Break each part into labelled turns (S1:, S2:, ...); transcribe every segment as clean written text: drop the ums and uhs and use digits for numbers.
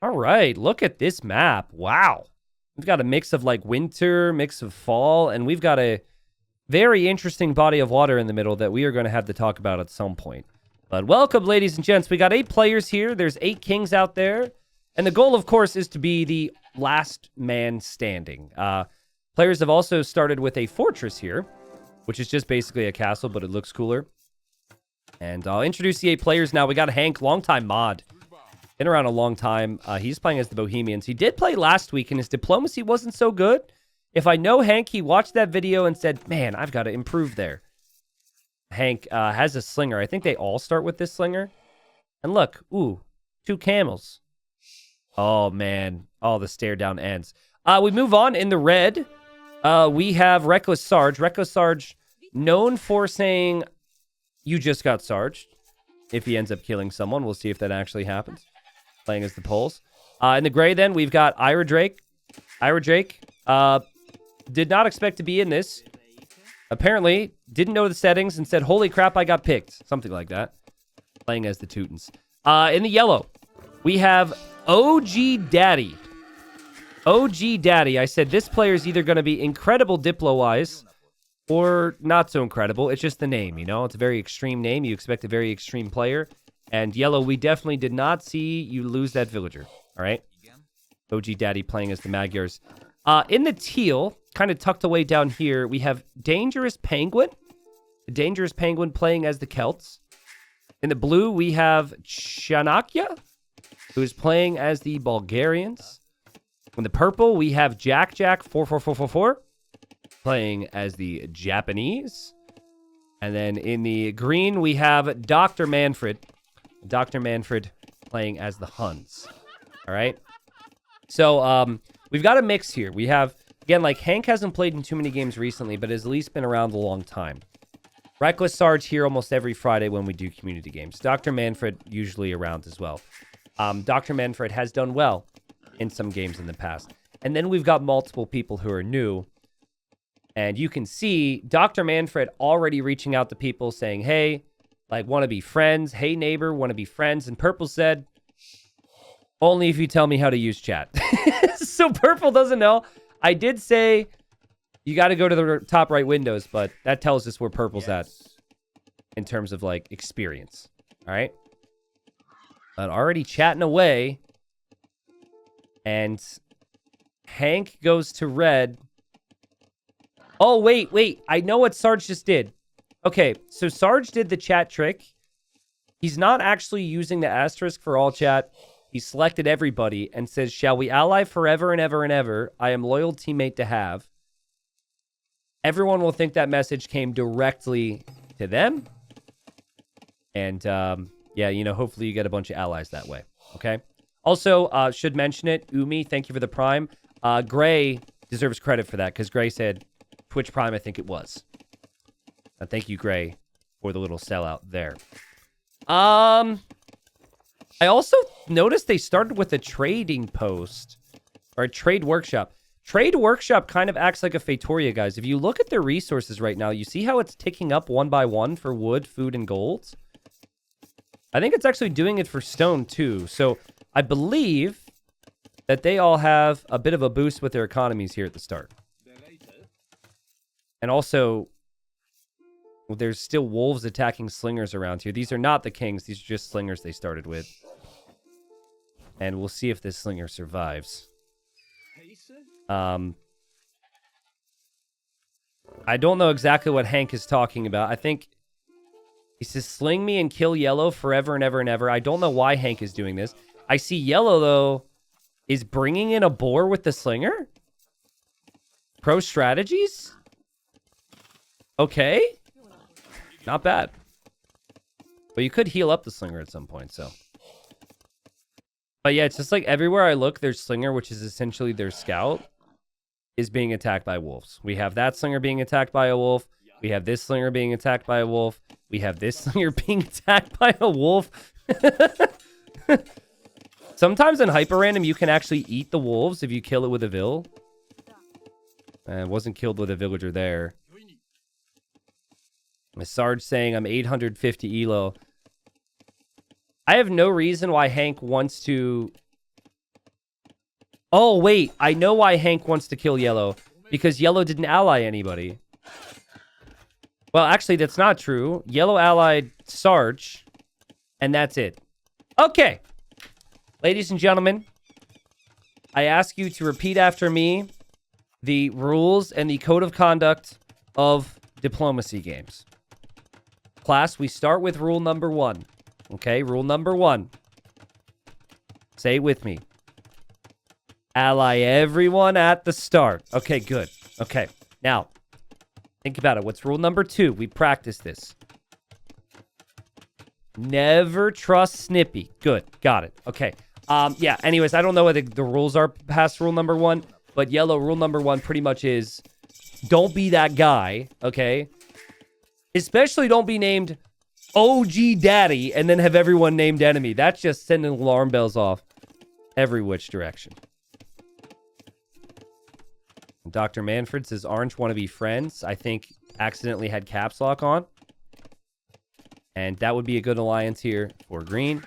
S1: All right, look at this map. Wow. We've got a mix of like winter, mix of fall, and we've got a very interesting body of water in the middle that we are going to have to talk about at some point. But welcome, ladies and gents. We got 8 players here. There's 8 kings out there. And the goal, of course, is to be the last man standing. Players have also started with a fortress here, which is just basically a castle, but it looks cooler. And I'll introduce the 8 players now. We got Hank, longtime mod. Been around a long time. He's playing as the Bohemians. He did play last week, and his diplomacy wasn't so good. If I know Hank, he watched that video and said, man, I've got to improve there. Hank has a slinger. I think they all start with this slinger. And look, ooh, 2 camels. Oh, man. Oh, the stare down ends. We move on in the red. We have Reckless Sarge. Reckless Sarge, known for saying, you just got sarged. If he ends up killing someone, we'll see if that actually happens. Playing as the Poles. In the gray, then, we've got Ira Drake. Ira Drake did not expect to be in this. Apparently, didn't know the settings and said, holy crap, I got picked. Something like that. Playing as the Teutons. In the yellow, we have OG Daddy. OG Daddy. I said this player is either going to be incredible Diplo-wise or not so incredible. It's just the name, you know? It's a very extreme name. You expect a very extreme player. And yellow, we definitely did not see you lose that villager. All right? OG Daddy playing as the Magyars. In the teal, kind of tucked away down here, we have Dangerous Penguin. The Dangerous Penguin playing as the Celts. In the blue, we have Chanakya, who's playing as the Bulgarians. In the purple, we have Jack 44444 playing as the Japanese. And then in the green, we have Dr. Manfred. Dr. Manfred playing as the Huns. All right? So, we've got a mix here. We have, again, like Hank hasn't played in too many games recently, but has at least been around a long time. Reckless Sarge here almost every Friday when we do community games. Dr. Manfred usually around as well. Dr. Manfred has done well in some games in the past. And then we've got multiple people who are new. And you can see Dr. Manfred already reaching out to people saying, hey, like, want to be friends. Hey, neighbor, want to be friends. And Purple said, only if you tell me how to use chat. So Purple doesn't know. I did say you got to go to the top right windows, but that tells us where Purple's at in terms of, like, experience. All right? But already chatting away. And Hank goes to red. Oh, wait. I know what Sarge just did. Okay, so Sarge did the chat trick. He's not actually using the asterisk for all chat. He selected everybody and says, shall we ally forever and ever and ever? I am loyal teammate to have. Everyone will think that message came directly to them. And, yeah, you know, hopefully you get a bunch of allies that way. Okay? Also, should mention it, Umi, thank you for the Prime. Gray deserves credit for that because Gray said Twitch Prime, I think it was. Thank you, Gray, for the little sellout there. I also noticed they started with a trading post or a trade workshop. Trade workshop kind of acts like a Fatoria, guys. If you look at their resources right now, you see how it's ticking up one by one for wood, food, and gold. I think it's actually doing it for stone, too. So I believe that they all have a bit of a boost with their economies here at the start. And also, well, there's still wolves attacking slingers around here. These are not the kings. These are just slingers they started with. And we'll see if this slinger survives. I don't know exactly what Hank is talking about. I think he says, sling me and kill yellow forever and ever and ever. I don't know why Hank is doing this. I see yellow, though, is bringing in a boar with the slinger? Pro strategies? Okay. Not bad. But you could heal up the slinger at some point, so. But yeah, it's just like everywhere I look, their slinger, which is essentially their scout, is being attacked by wolves. We have that slinger being attacked by a wolf. We have this slinger being attacked by a wolf. We have this slinger being attacked by a wolf. Sometimes in Hyper Random, you can actually eat the wolves if you kill it with a vill. It wasn't killed with a villager there. Sarge saying I'm 850 elo. I have no reason why Hank wants to Oh, wait. I know why Hank wants to kill Yellow. Because Yellow didn't ally anybody. Well, actually, that's not true. Yellow allied Sarge. And that's it. Okay. Ladies and gentlemen, I ask you to repeat after me the rules and the code of conduct of diplomacy games. Class, we start with rule number 1. Okay, rule number 1. Say it with me. Ally everyone at the start. Okay, good. Okay, now, think about it. What's rule number 2? We practice this. Never trust Snippy. Good, got it. Okay, yeah, anyways, I don't know what the rules are past rule number 1, but Yellow, rule number 1 pretty much is don't be that guy, okay? Especially don't be named OG Daddy and then have everyone named enemy. That's just sending alarm bells off every which direction. Dr. Manfred says Orange want to be friends. I think accidentally had caps lock on. And that would be a good alliance here for Green.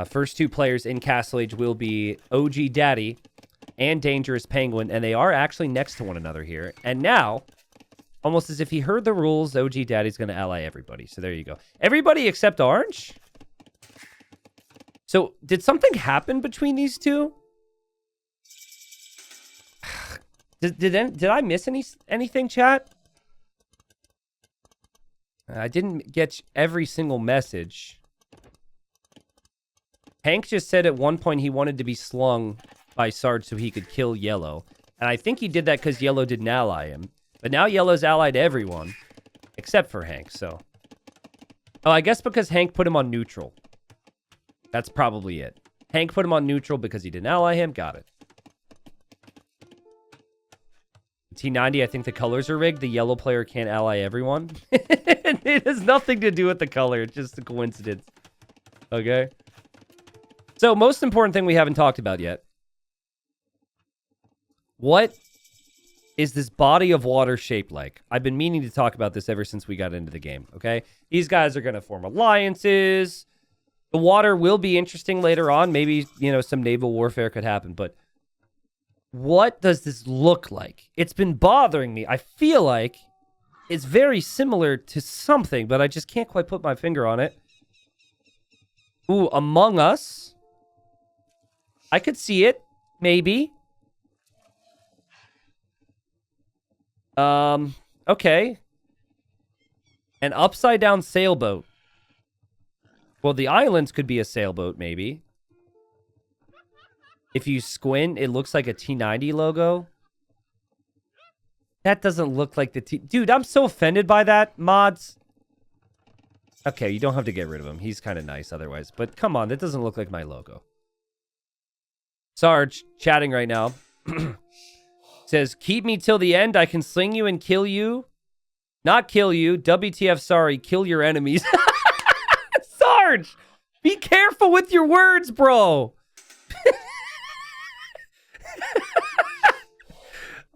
S1: First 2 players in Castle Age will be OG Daddy and Dangerous Penguin. And they are actually next to one another here. And now, almost as if he heard the rules, OG Daddy's going to ally everybody. So there you go. Everybody except Orange? So did something happen between these two? Did I miss anything, chat? I didn't get every single message. Hank just said at one point he wanted to be slung by Sarge so he could kill Yellow. And I think he did that because Yellow didn't ally him. But now Yellow's allied everyone. Except for Hank, so. Oh, I guess because Hank put him on neutral. That's probably it. Hank put him on neutral because he didn't ally him. Got it. T90, I think the colors are rigged. The yellow player can't ally everyone. It has nothing to do with the color. It's just a coincidence. Okay? So, most important thing we haven't talked about yet. What is this body of water shaped like? I've been meaning to talk about this ever since we got into the game, okay? These guys are going to form alliances. The water will be interesting later on. Maybe, you know, some naval warfare could happen, but what does this look like? It's been bothering me. I feel like it's very similar to something, but I just can't quite put my finger on it. Ooh, Among Us. I could see it. Maybe. Okay. An upside down sailboat. Well, the islands could be a sailboat, maybe. If you squint, it looks like a T90 logo. That doesn't look like the T... Dude, I'm so offended by that, mods. Okay, you don't have to get rid of him. He's kind of nice otherwise. But come on, that doesn't look like my logo. Sarge, chatting right now. Says, keep me till the end. I can sling you and kill you. Not kill you. WTF, sorry. Kill your enemies. Sarge, be careful with your words, bro.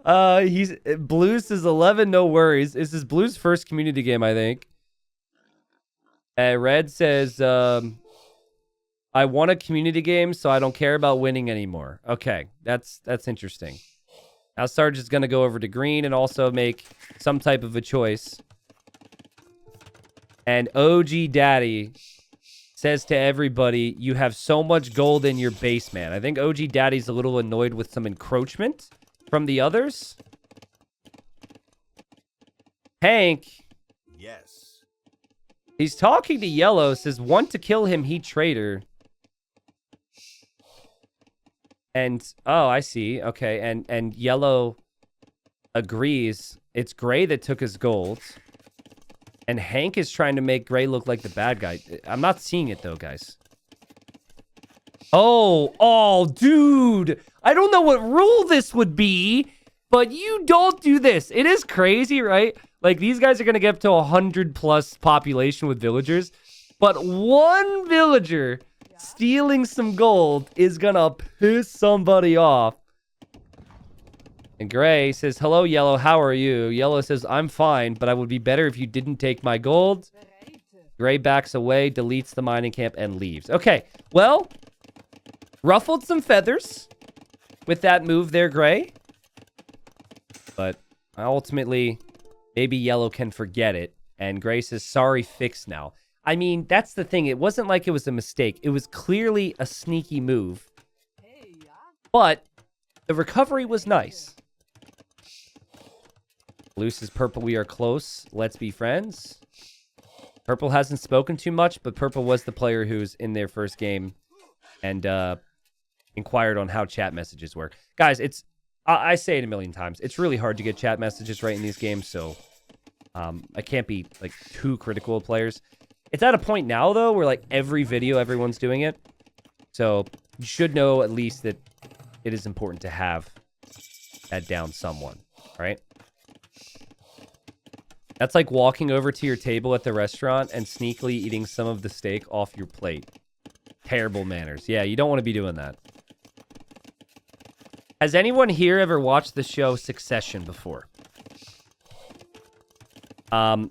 S1: He's Blues is 11, no worries. This is Blues' first community game, I think. Red says, I won a community game, so I don't care about winning anymore. Okay, that's interesting. Now Sarge is going to go over to Green and also make some type of a choice. And OG Daddy says to everybody, you have so much gold in your base, man. I think OG Daddy's a little annoyed with some encroachment from the others. Hank.
S2: Yes.
S1: He's talking to Yellow, says, want to kill him, he traitor. And, oh, I see. Okay, and Yellow agrees. It's Gray that took his gold. And Hank is trying to make Gray look like the bad guy. I'm not seeing it, though, guys. Oh, dude. I don't know what rule this would be, but you don't do this. It is crazy, right? Like, these guys are going to get up to 100+ population with villagers. But one villager stealing some gold is going to piss somebody off. And Gray says, hello, Yellow. How are you? Yellow says, I'm fine, but I would be better if you didn't take my gold. Gray backs away, deletes the mining camp, and leaves. Okay, well, ruffled some feathers. with that move there, Gray. But ultimately, maybe Yellow can forget it. And Gray says, sorry, fix now. I mean, that's the thing. It wasn't like it was a mistake. It was clearly a sneaky move. But the recovery was nice. Blue says, Purple, we are close. Let's be friends. Purple hasn't spoken too much, but Purple was the player who's in their first game and inquired on how chat messages work. Guys, I say it a million times. It's really hard to get chat messages right in these games, so I can't be like too critical of players. It's at a point now, though, where like every video, everyone's doing it. So you should know at least that it is important to have that down someone, right? That's like walking over to your table at the restaurant and sneakily eating some of the steak off your plate. Terrible manners. Yeah, you don't want to be doing that. Has anyone here ever watched the show Succession before?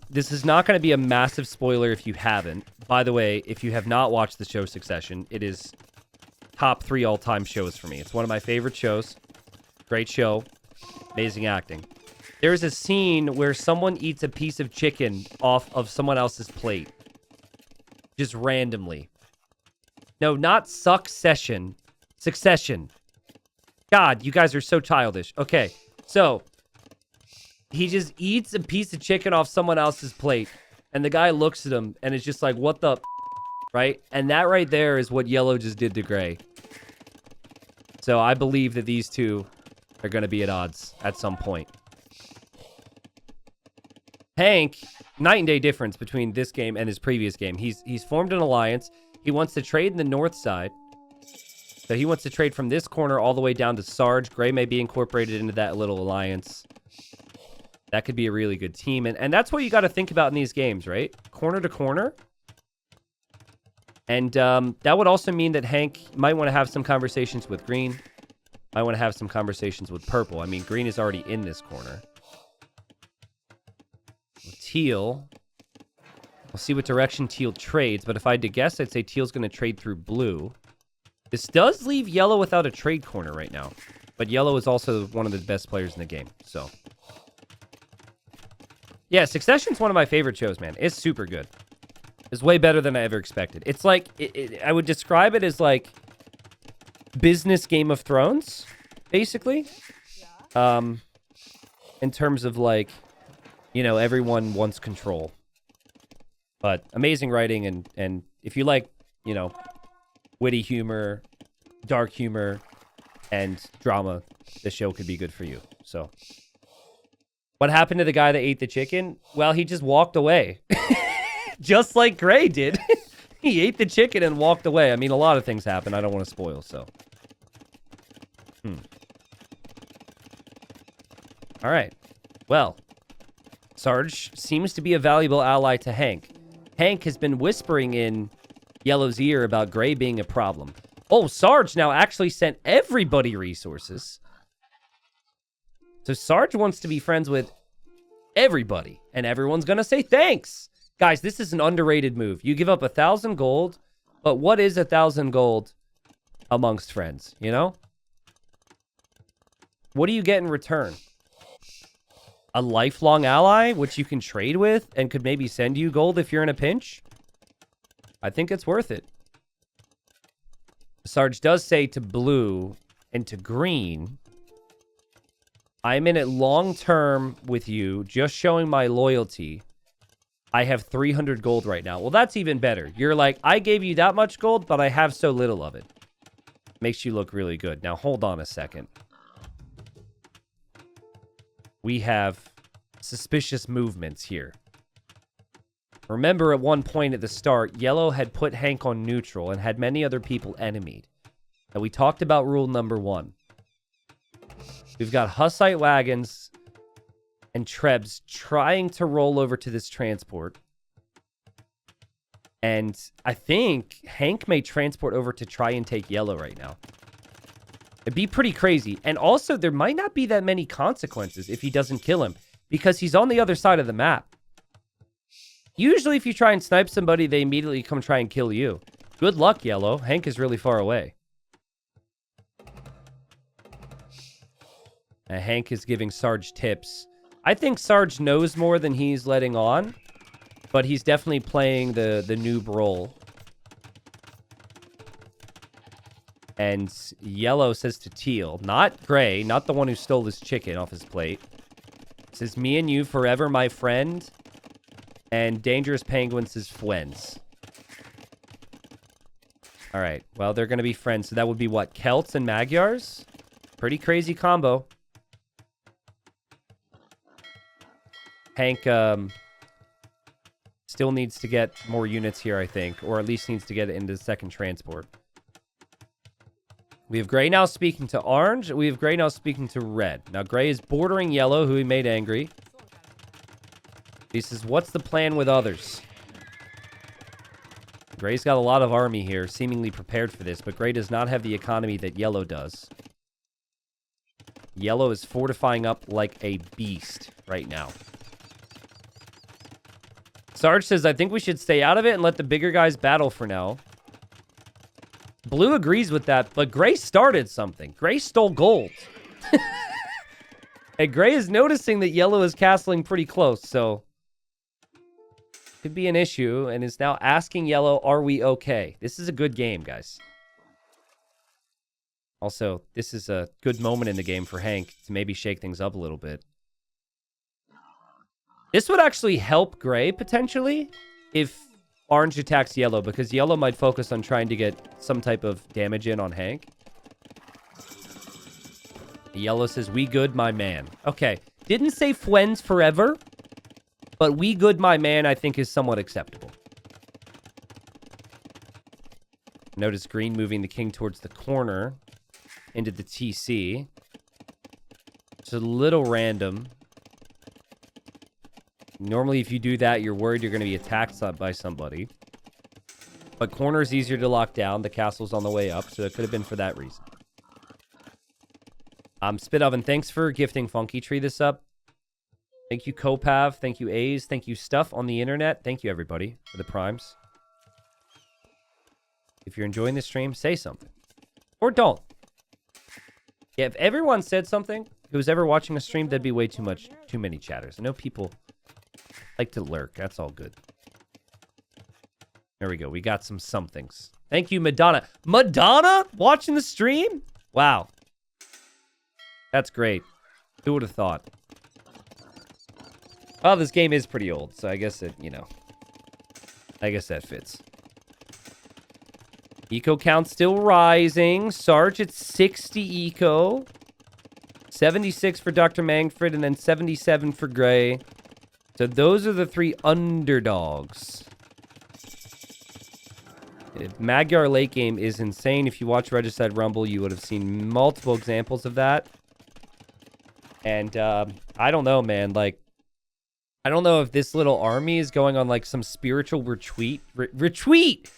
S1: This is not going to be a massive spoiler if you haven't. By the way, if you have not watched the show Succession, it is top 3 all-time shows for me. It's one of my favorite shows. Great show. Amazing acting. There's a scene where someone eats a piece of chicken off of someone else's plate. Just randomly. No, not Succession. Succession. God, you guys are so childish. Okay, so he just eats a piece of chicken off someone else's plate. And the guy looks at him and is just like, what the right? And that right there is what Yellow just did to Gray. So I believe that these two are going to be at odds at some point. Hank, night and day difference between this game and his previous game. He's formed an alliance. He wants to trade in the north side. So he wants to trade from this corner all the way down to Sarged. Gray may be incorporated into that little alliance. That could be a really good team. And that's what you got to think about in these games, right? Corner to corner. And that would also mean that Hank might want to have some conversations with Green. Might want to have some conversations with Purple. I mean, Green is already in this corner. Teal. We'll see what direction Teal trades. But if I had to guess, I'd say Teal's going to trade through Blue. This does leave Yellow without a trade corner right now. But Yellow is also one of the best players in the game. So, yeah, Succession's one of my favorite shows, man. It's super good. It's way better than I ever expected. It's like, I would describe it as like business Game of Thrones, basically. In terms of like, you know, everyone wants control. But amazing writing, and if you like, you know, witty humor, dark humor, and drama, the show could be good for you. So, what happened to the guy that ate the chicken? Well, he just walked away. Just like Gray did. He ate the chicken and walked away. I mean, a lot of things happen. I don't want to spoil, so. All right. Well, Sarge seems to be a valuable ally to Hank. Hank has been whispering in Yellow's ear about Gray being a problem. Oh, Sarge now actually sent everybody resources. So Sarge wants to be friends with everybody, and everyone's going to say thanks. Guys, this is an underrated move. You give up 1,000 gold, but what is 1,000 gold amongst friends, you know? What do you get in return? A lifelong ally, which you can trade with and could maybe send you gold if you're in a pinch? I think it's worth it. Sarge does say to Blue and to Green, I'm in it long term with you, just showing my loyalty. I have 300 gold right now. Well, that's even better. You're like, I gave you that much gold, but I have so little of it. Makes you look really good. Now, hold on a second. We have suspicious movements here. Remember, at one point at the start, Yellow had put Hank on neutral and had many other people enemied. And we talked about rule number 1. We've got Hussite wagons and Trebs trying to roll over to this transport. And I think Hank may transport over to try and take Yellow right now. It'd be pretty crazy. And also, there might not be that many consequences if he doesn't kill him, because he's on the other side of the map. Usually, if you try and snipe somebody, they immediately come try and kill you. Good luck, Yellow. Hank is really far away. Hank is giving Sarge tips. I think Sarge knows more than he's letting on, but he's definitely playing the noob role. And Yellow says to Teal, not Gray, not the one who stole his chicken off his plate. Says, me and you forever, my friend. And Dangerous Penguin says, friends. All right, well, they're going to be friends. So that would be what, Celts and Magyars? Pretty crazy combo. Hank still needs to get more units here, I think. Or at least needs to get it into the second transport. We have Gray now speaking to Orange. We have Gray now speaking to Red. Now, Gray is bordering Yellow, who he made angry. He says, what's the plan with others? Gray's got a lot of army here, seemingly prepared for this, but Gray does not have the economy that Yellow does. Yellow is fortifying up like a beast right now. Sarge says, I think we should stay out of it and let the bigger guys battle for now. Blue agrees with that, but Gray started something. Gray stole gold. And Gray is noticing that Yellow is castling pretty close, so could be an issue, and is now asking Yellow, are we okay? This is a good game, guys. Also, this is a good moment in the game for Hank to maybe shake things up a little bit. This would actually help Gray, potentially, if Orange attacks Yellow, because Yellow might focus on trying to get some type of damage in on Hank. Yellow says, we good, my man. Okay, didn't say friends forever, but we good, my man, I think is somewhat acceptable. Notice Green moving the king towards the corner into the TC. It's a little random. Normally, if you do that, you're worried you're going to be attacked by somebody. But corner is easier to lock down. The castle's on the way up, so it could have been for that reason. Spit Oven, thanks for gifting Funky Tree this up. Thank you, Copav. Thank you, A's. Thank you, Stuff on the Internet. Thank you, everybody, for the primes. If you're enjoying the stream, say something. Or don't. Yeah, if everyone said something who's ever watching a stream, that'd be way too many chatters. I know people like to lurk. That's all good. There we go. We got some somethings. Thank you, Madonna. Madonna watching the stream? Wow. That's great. Who would have thought? Well, this game is pretty old, so I guess it, I guess that fits. Eco count still rising. Sarge at 60 eco. 76 for Dr. Mangford, and then 77 for Gray. So those are the three underdogs. Magyar late game is insane. If you watch Regicide Rumble, you would have seen multiple examples of that. And I don't know, man. Like, I don't know if this little army is going on like some spiritual retreat. Retreat!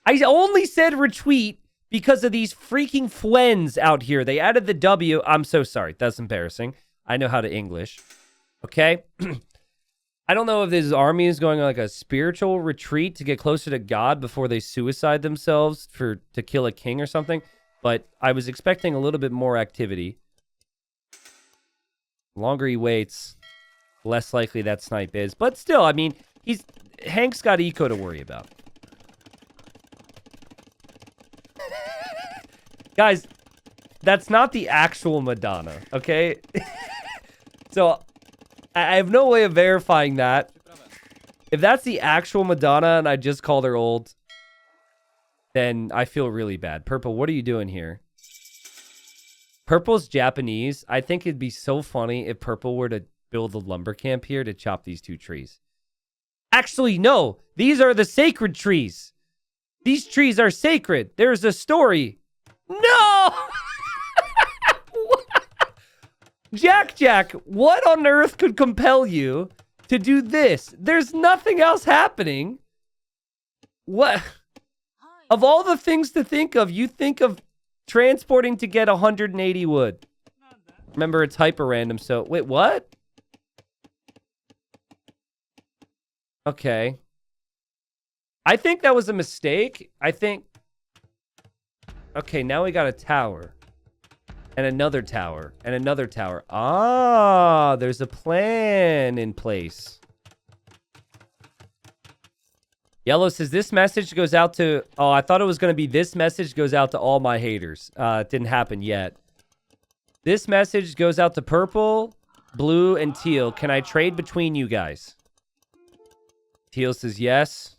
S1: I only said retreat because of these freaking friends out here. They added the W. I'm so sorry. That's embarrassing. I know how to English. Okay? I don't know if this army is going on like a spiritual retreat to get closer to God before they suicide themselves to kill a king or something. But I was expecting a little bit more activity. The longer he waits, less likely that snipe is. But still, I mean, Hank's got eco to worry about. Guys, that's not the actual Madonna, okay? So, I have no way of verifying that. If that's the actual Madonna and I just called her old, then I feel really bad. Purple, what are you doing here? Purple's Japanese. I think it'd be so funny if Purple were to build a lumber camp here to chop these two trees. Actually, no. These are the sacred trees. These trees are sacred. There's a story. No! Jack, what on earth could compel you to do this? There's nothing else happening. What? Of all the things to think of, you think of transporting to get 180 wood. Remember, it's hyper random, so... Wait, what? Okay. I think that was a mistake. I think... Okay, now we got a tower. And another tower. And another tower. Ah, there's a plan in place. Yellow says, this message goes out to... Oh, I thought it was going to be this message goes out to all my haters. It didn't happen yet. This message goes out to purple, blue, and teal. Can I trade between you guys? Teal says, yes.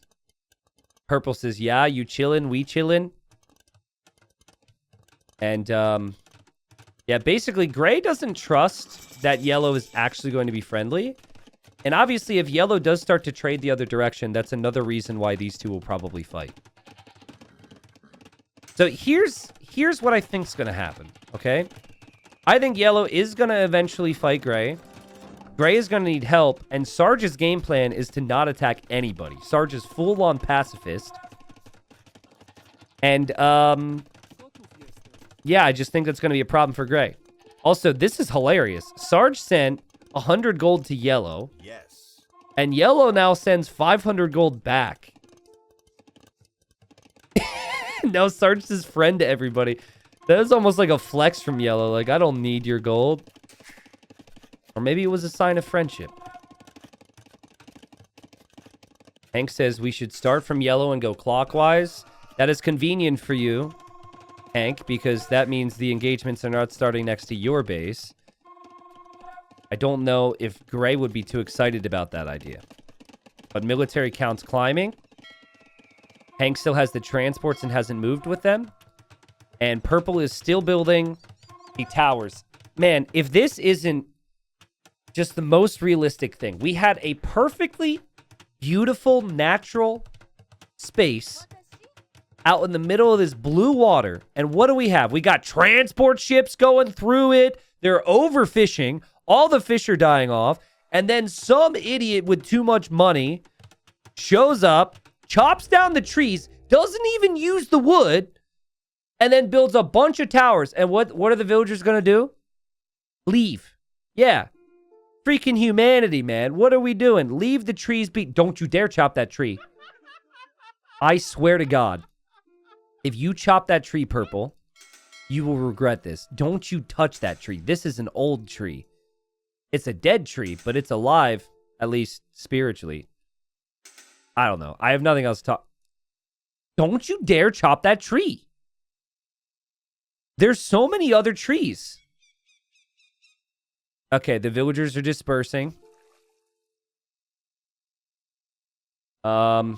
S1: Purple says, yeah. You chillin', we chillin'. And, yeah, basically, gray doesn't trust that yellow is actually going to be friendly. And obviously, if yellow does start to trade the other direction, that's another reason why these two will probably fight. So here's what I think's going to happen, okay? I think yellow is going to eventually fight gray. Gray is going to need help, and Sarge's game plan is to not attack anybody. Sarge is full-on pacifist. And, yeah, I just think that's going to be a problem for gray. Also, this is hilarious. Sarge sent 100 gold to yellow.
S2: Yes.
S1: And yellow now sends 500 gold back. Now Sarge is friend to everybody. That is almost like a flex from yellow. Like, I don't need your gold. Or maybe it was a sign of friendship. Hank says we should start from yellow and go clockwise. That is convenient for you, Hank, because that means the engagements are not starting next to your base. I don't know if gray would be too excited about that idea. But military counts climbing. Hank still has the transports and hasn't moved with them. And purple is still building the towers. Man, if this isn't just the most realistic thing. We had a perfectly beautiful natural space out in the middle of this blue water. And what do we have? We got transport ships going through it. They're overfishing. All the fish are dying off. And then some idiot with too much money shows up, chops down the trees, doesn't even use the wood, and then builds a bunch of towers. And what are the villagers going to do? Leave. Yeah. Freaking humanity, man. What are we doing? Leave the trees be. Don't you dare chop that tree. I swear to God. If you chop that tree purple, you will regret this. Don't you touch that tree. This is an old tree. It's a dead tree, but it's alive, at least spiritually. I don't know. I have nothing else to talk. Don't you dare chop that tree. There's so many other trees. Okay, the villagers are dispersing. Green,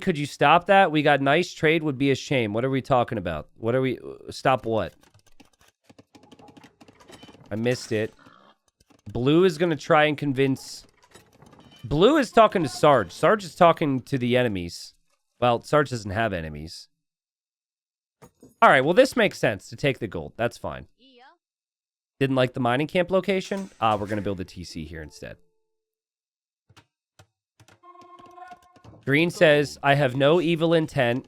S1: could you stop that? We got nice trade would be a shame. What are we talking about? What are we... Stop what? I missed it. Blue is going to try and convince... Blue is talking to Sarge. Sarge is talking to the enemies. Well, Sarge doesn't have enemies. All right, well, this makes sense to take the gold. That's fine. Didn't like the mining camp location? We're going to build a TC here instead. Green says, I have no evil intent.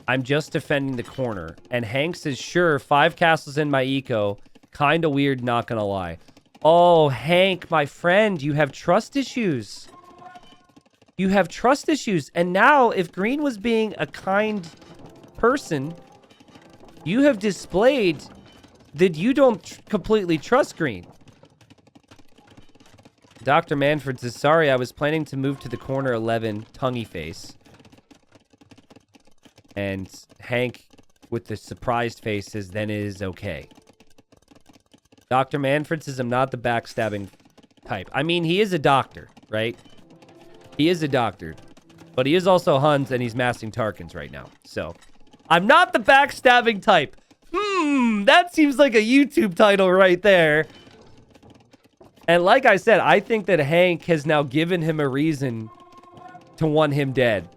S1: I'm just defending the corner. And Hank says, sure, 5 castles in my eco. Kind of weird, not going to lie. Oh, Hank, my friend, you have trust issues. You have trust issues. And now, if Green was being a kind person, you have displayed that you don't completely trust Green. Dr. Manfred says, sorry, I was planning to move to the corner 11, tonguey face. And Hank, with the surprised face, says, then it is okay. Dr. Manfred says, I'm not the backstabbing type. I mean, he is a doctor, right? He is a doctor. But he is also Huns, and he's massing Tarkans right now. So, I'm not the backstabbing type. That seems like a YouTube title right there. And like I said, I think that Hank has now given him a reason to want him dead.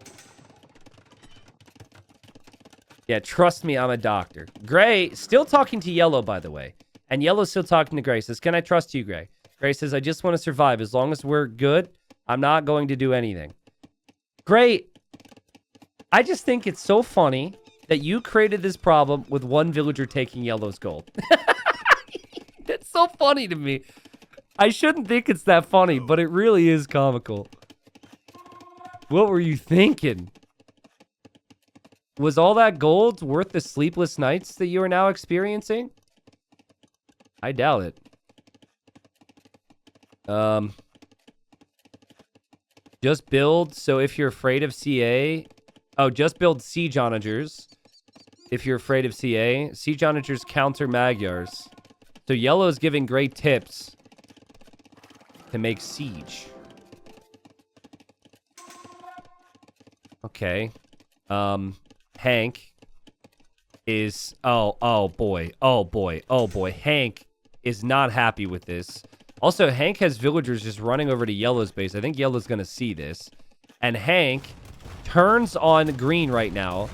S1: Yeah, trust me, I'm a doctor. Gray, still talking to Yellow, by the way. And Yellow's still talking to Gray. Says, can I trust you, Gray? Gray says, I just want to survive. As long as we're good, I'm not going to do anything. Gray, I just think it's so funny that you created this problem with one villager taking Yellow's gold. That's so funny to me. I shouldn't think it's that funny, but it really is comical. What were you thinking? Was all that gold worth the sleepless nights that you are now experiencing? I doubt it. Just build, so if you're afraid of CA... Oh, just build siege onagers. If you're afraid of CA. Siege onagers counter Magyars. So yellow is giving great tips to make siege. Okay. Hank is... Oh boy. Hank is not happy with this. Also, Hank has villagers just running over to yellow's base. I think yellow's going to see this. And Hank turns on green right now.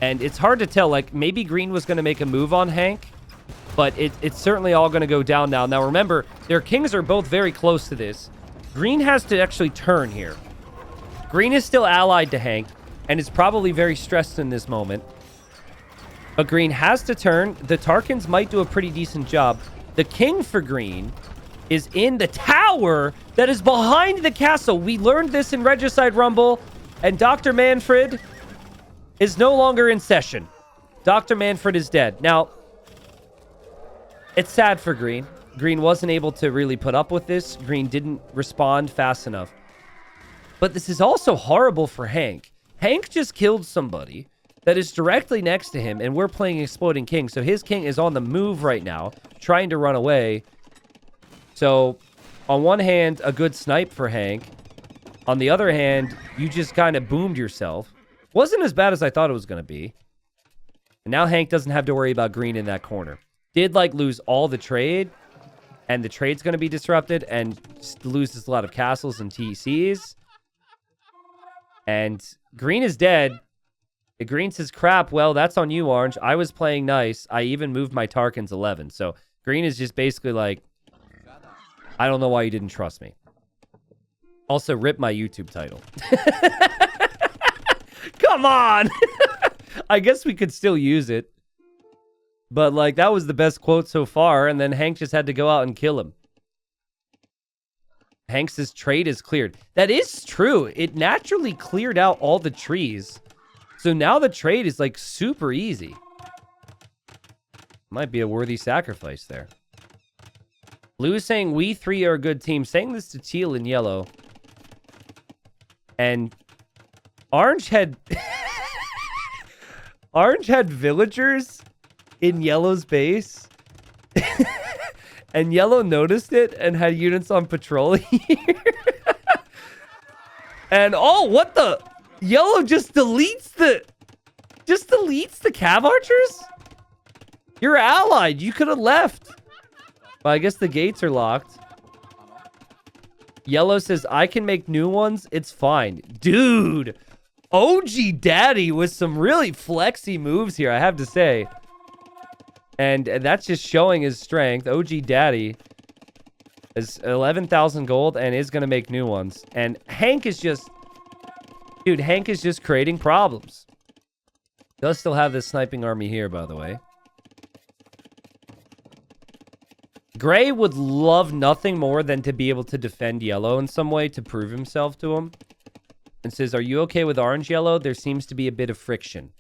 S1: And it's hard to tell. Like, maybe green was going to make a move on Hank. But it's certainly all going to go down now. Now, remember, their kings are both very close to this. Green has to actually turn here. Green is still allied to Hank. And is probably very stressed in this moment. But green has to turn. The Tarkans might do a pretty decent job. The king for green is in the tower that is behind the castle. We learned this in Regicide Rumble. And Dr. Manfred is no longer in session. Dr. Manfred is dead. Now, it's sad for green. Green wasn't able to really put up with this. Green didn't respond fast enough. But this is also horrible for Hank. Hank just killed somebody that is directly next to him, and we're playing Exploding King. So his king is on the move right now, trying to run away. So, on one hand, a good snipe for Hank. On the other hand, you just kind of boomed yourself. Wasn't as bad as I thought it was going to be. And now Hank doesn't have to worry about green in that corner. Did, like, lose all the trade, and the trade's going to be disrupted, and loses a lot of castles and TCs. And green is dead. The green says, crap, well, that's on you, Orange. I was playing nice. I even moved my Tarkans 11. So green is just basically like, I don't know why you didn't trust me. Also, rip my YouTube title. Come on! I guess we could still use it. But, like, that was the best quote so far, and then Hank just had to go out and kill him. Hanks' trade is cleared. That is true. It naturally cleared out all the trees. So now the trade is, like, super easy. Might be a worthy sacrifice there. Blue is saying, we three are a good team. Saying this to teal and yellow. And orange had... orange had villagers in yellow's base. And yellow noticed it and had units on patrol here. And, oh, what the... Yellow just deletes the cav archers? You're allied. You could have left. But I guess the gates are locked. Yellow says, I can make new ones. It's fine. Dude. OG Daddy with some really flexy moves here, I have to say. And that's just showing his strength. OG Daddy is 11,000 gold and is going to make new ones. And Hank is just... Dude, Hank is just creating problems. Does still have this sniping army here, by the way. Gray would love nothing more than to be able to defend yellow in some way to prove himself to him. And says, are you okay with orange yellow? There seems to be a bit of friction.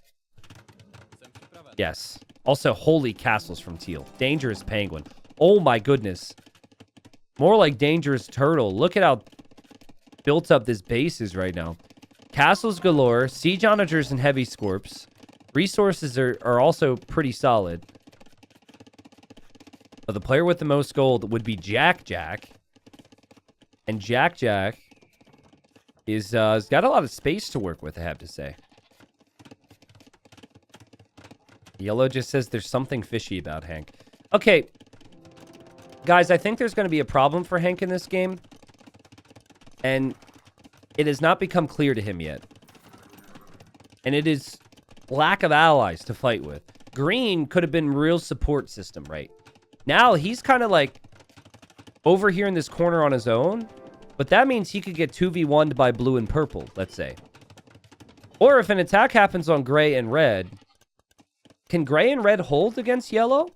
S1: Yes. Also, holy castles from teal. Dangerous penguin. Oh my goodness. More like dangerous turtle. Look at how built up this base is right now. Castles galore, siege onagers and heavy scorps. Resources are also pretty solid. But the player with the most gold would be Jack Jack. And Jack Jack is has got a lot of space to work with, I have to say. Yellow just says there's something fishy about Hank. Okay. Guys, I think there's going to be a problem for Hank in this game. And it has not become clear to him yet. And it is lack of allies to fight with. Green could have been real support system, right? Now he's kind of like over here in this corner on his own. But that means he could get 2v1'd by blue and purple, let's say. Or if an attack happens on gray and red, can gray and red hold against yellow?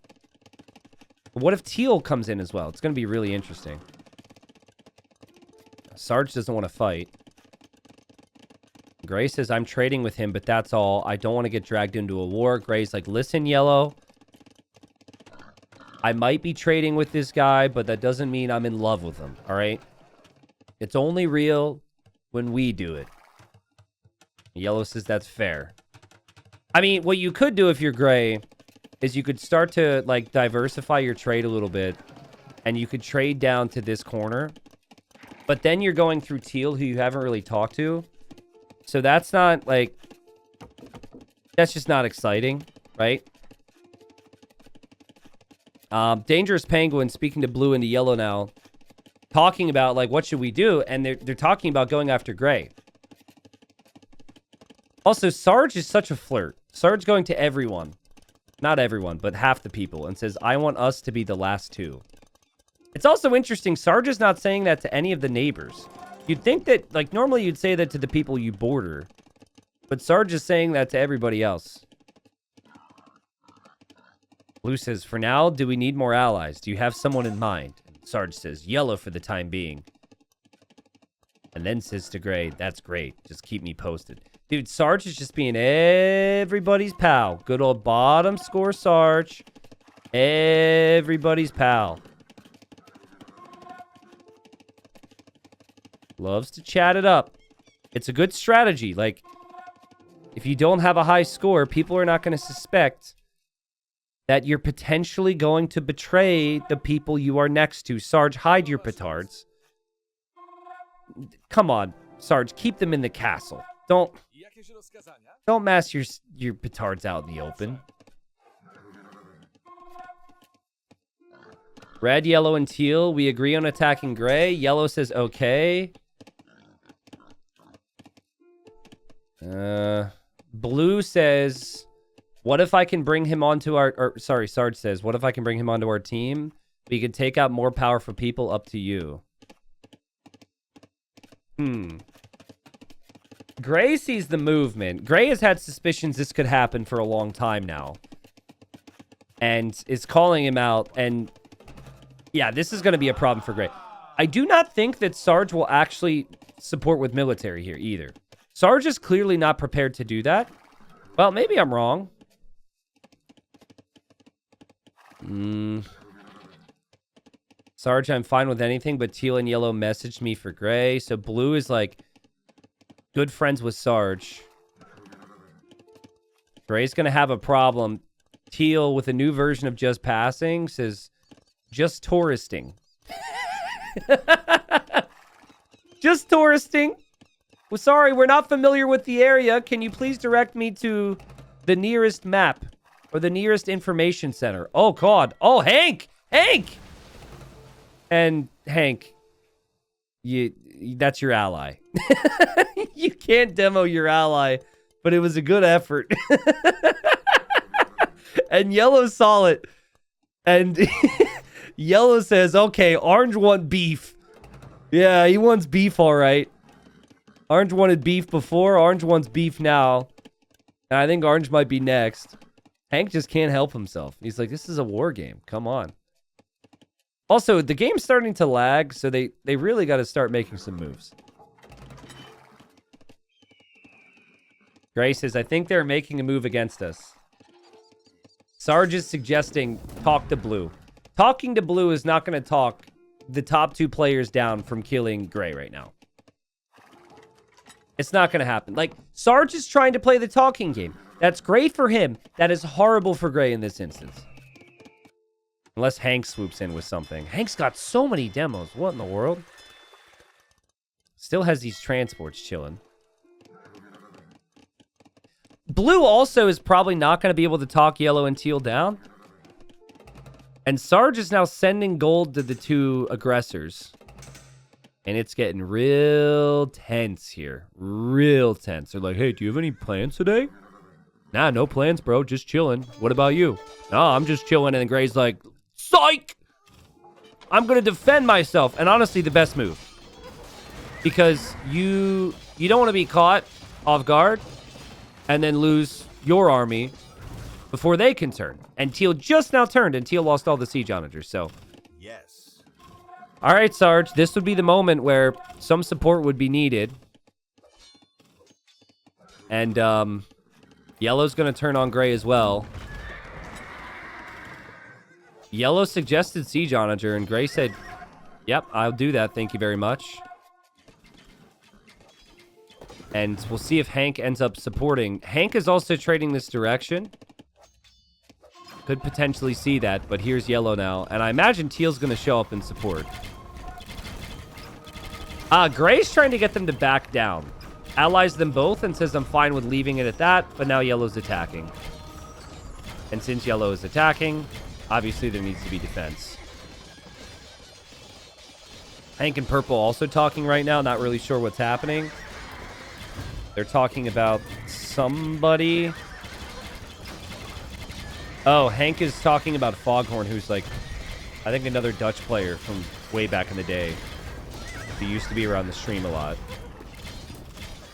S1: What if teal comes in as well? It's going to be really interesting. Sarge doesn't want to fight. Gray says, I'm trading with him, but that's all. I don't want to get dragged into a war. Gray's like, listen, Yellow. I might be trading with this guy, but that doesn't mean I'm in love with him, all right? It's only real when we do it. Yellow says that's fair. I mean, what you could do if you're Gray is you could start to, like, diversify your trade a little bit, and you could trade down to this corner. But then you're going through Teal, who you haven't really talked to. So that's not, like... That's just not exciting, right? Dangerous Penguin speaking to Blue and to Yellow now. Talking about, like, what should we do? And they're talking about going after Gray. Also, Sarge is such a flirt. Sarge going to everyone. Not everyone, but half the people. And says, I want us to be the last two. It's also interesting. Sarge is not saying that to any of the neighbors. You'd think that, like, normally you'd say that to the people you border. But Sarge is saying that to everybody else. Blue says, for now, do we need more allies? Do you have someone in mind? Sarge says, Yellow for the time being. And then says to Gray, that's great. Just keep me posted. Dude, Sarge is just being everybody's pal. Good old bottom score Sarge. Everybody's pal. Loves to chat it up. It's a good strategy. Like, if you don't have a high score, people are not going to suspect that you're potentially going to betray the people you are next to. Sarge, hide your petards. Come on, Sarge, keep them in the castle. Don't mass your petards out in the open. Red, yellow, and teal. We agree on attacking Gray. Yellow says okay. Blue says, what if I can bring him onto our... sorry, Sarge says, what if I can bring him onto our team? We could take out more powerful people, up to you. Gray sees the movement. Gray has had suspicions this could happen for a long time now. And is calling him out. And yeah, this is going to be a problem for Gray. I do not think that Sarge will actually support with military here either. Sarge is clearly not prepared to do that. Well, maybe I'm wrong. Sarge, I'm fine with anything, but teal and yellow messaged me for Gray. So blue is like good friends with Sarge. Gray's going to have a problem. Teal, with a new version of just passing, says just touristing. Just touristing. Well, sorry, we're not familiar with the area. Can you please direct me to the nearest map or the nearest information center? Oh, God. Oh, Hank! Hank! And Hank, that's your ally. You can't demo your ally, but it was a good effort. And Yellow saw it. And Yellow says, okay, Orange want beef. Yeah, he wants beef, all right. Orange wanted beef before. Orange wants beef now. And I think Orange might be next. Hank just can't help himself. He's like, this is a war game. Come on. Also, the game's starting to lag, so they really got to start making some moves. Gray says, I think they're making a move against us. Sarge is suggesting talk to Blue. Talking to Blue is not going to talk the top two players down from killing Gray right now. It's not going to happen. Like, Sarge is trying to play the talking game. That's great for him. That is horrible for Gray in this instance. Unless Hank swoops in with something. Hank's got so many demos. What in the world? Still has these transports chilling. Blue also is probably not going to be able to talk yellow and teal down. And Sarge is now sending gold to the two aggressors. And it's getting real tense here. Real tense. They're like, hey, do you have any plans today? Nah, no plans, bro. Just chilling. What about you? No, I'm just chilling. And then Gray's like, psych! I'm going to defend myself. And honestly, the best move. Because you don't want to be caught off guard and then lose your army before they can turn. And Teal just now turned, and Teal lost all the siege onagers, so...
S2: Yes.
S1: All right, Sarge, this would be the moment where some support would be needed. And yellow's going to turn on gray as well. Yellow suggested Siege Onager, and gray said, yep, I'll do that. Thank you very much. And we'll see if Hank ends up supporting. Hank is also trading this direction. Could potentially see that, but here's yellow now. And I imagine teal's going to show up in support. Gray's trying to get them to back down. Allies them both and says I'm fine with leaving it at that, but now yellow's attacking. And since yellow is attacking, obviously there needs to be defense. Hank and purple also talking right now, not really sure what's happening. They're talking about somebody. Oh, Hank is talking about Foghorn, who's like, I think another Dutch player from way back in the day. He used to be around the stream a lot.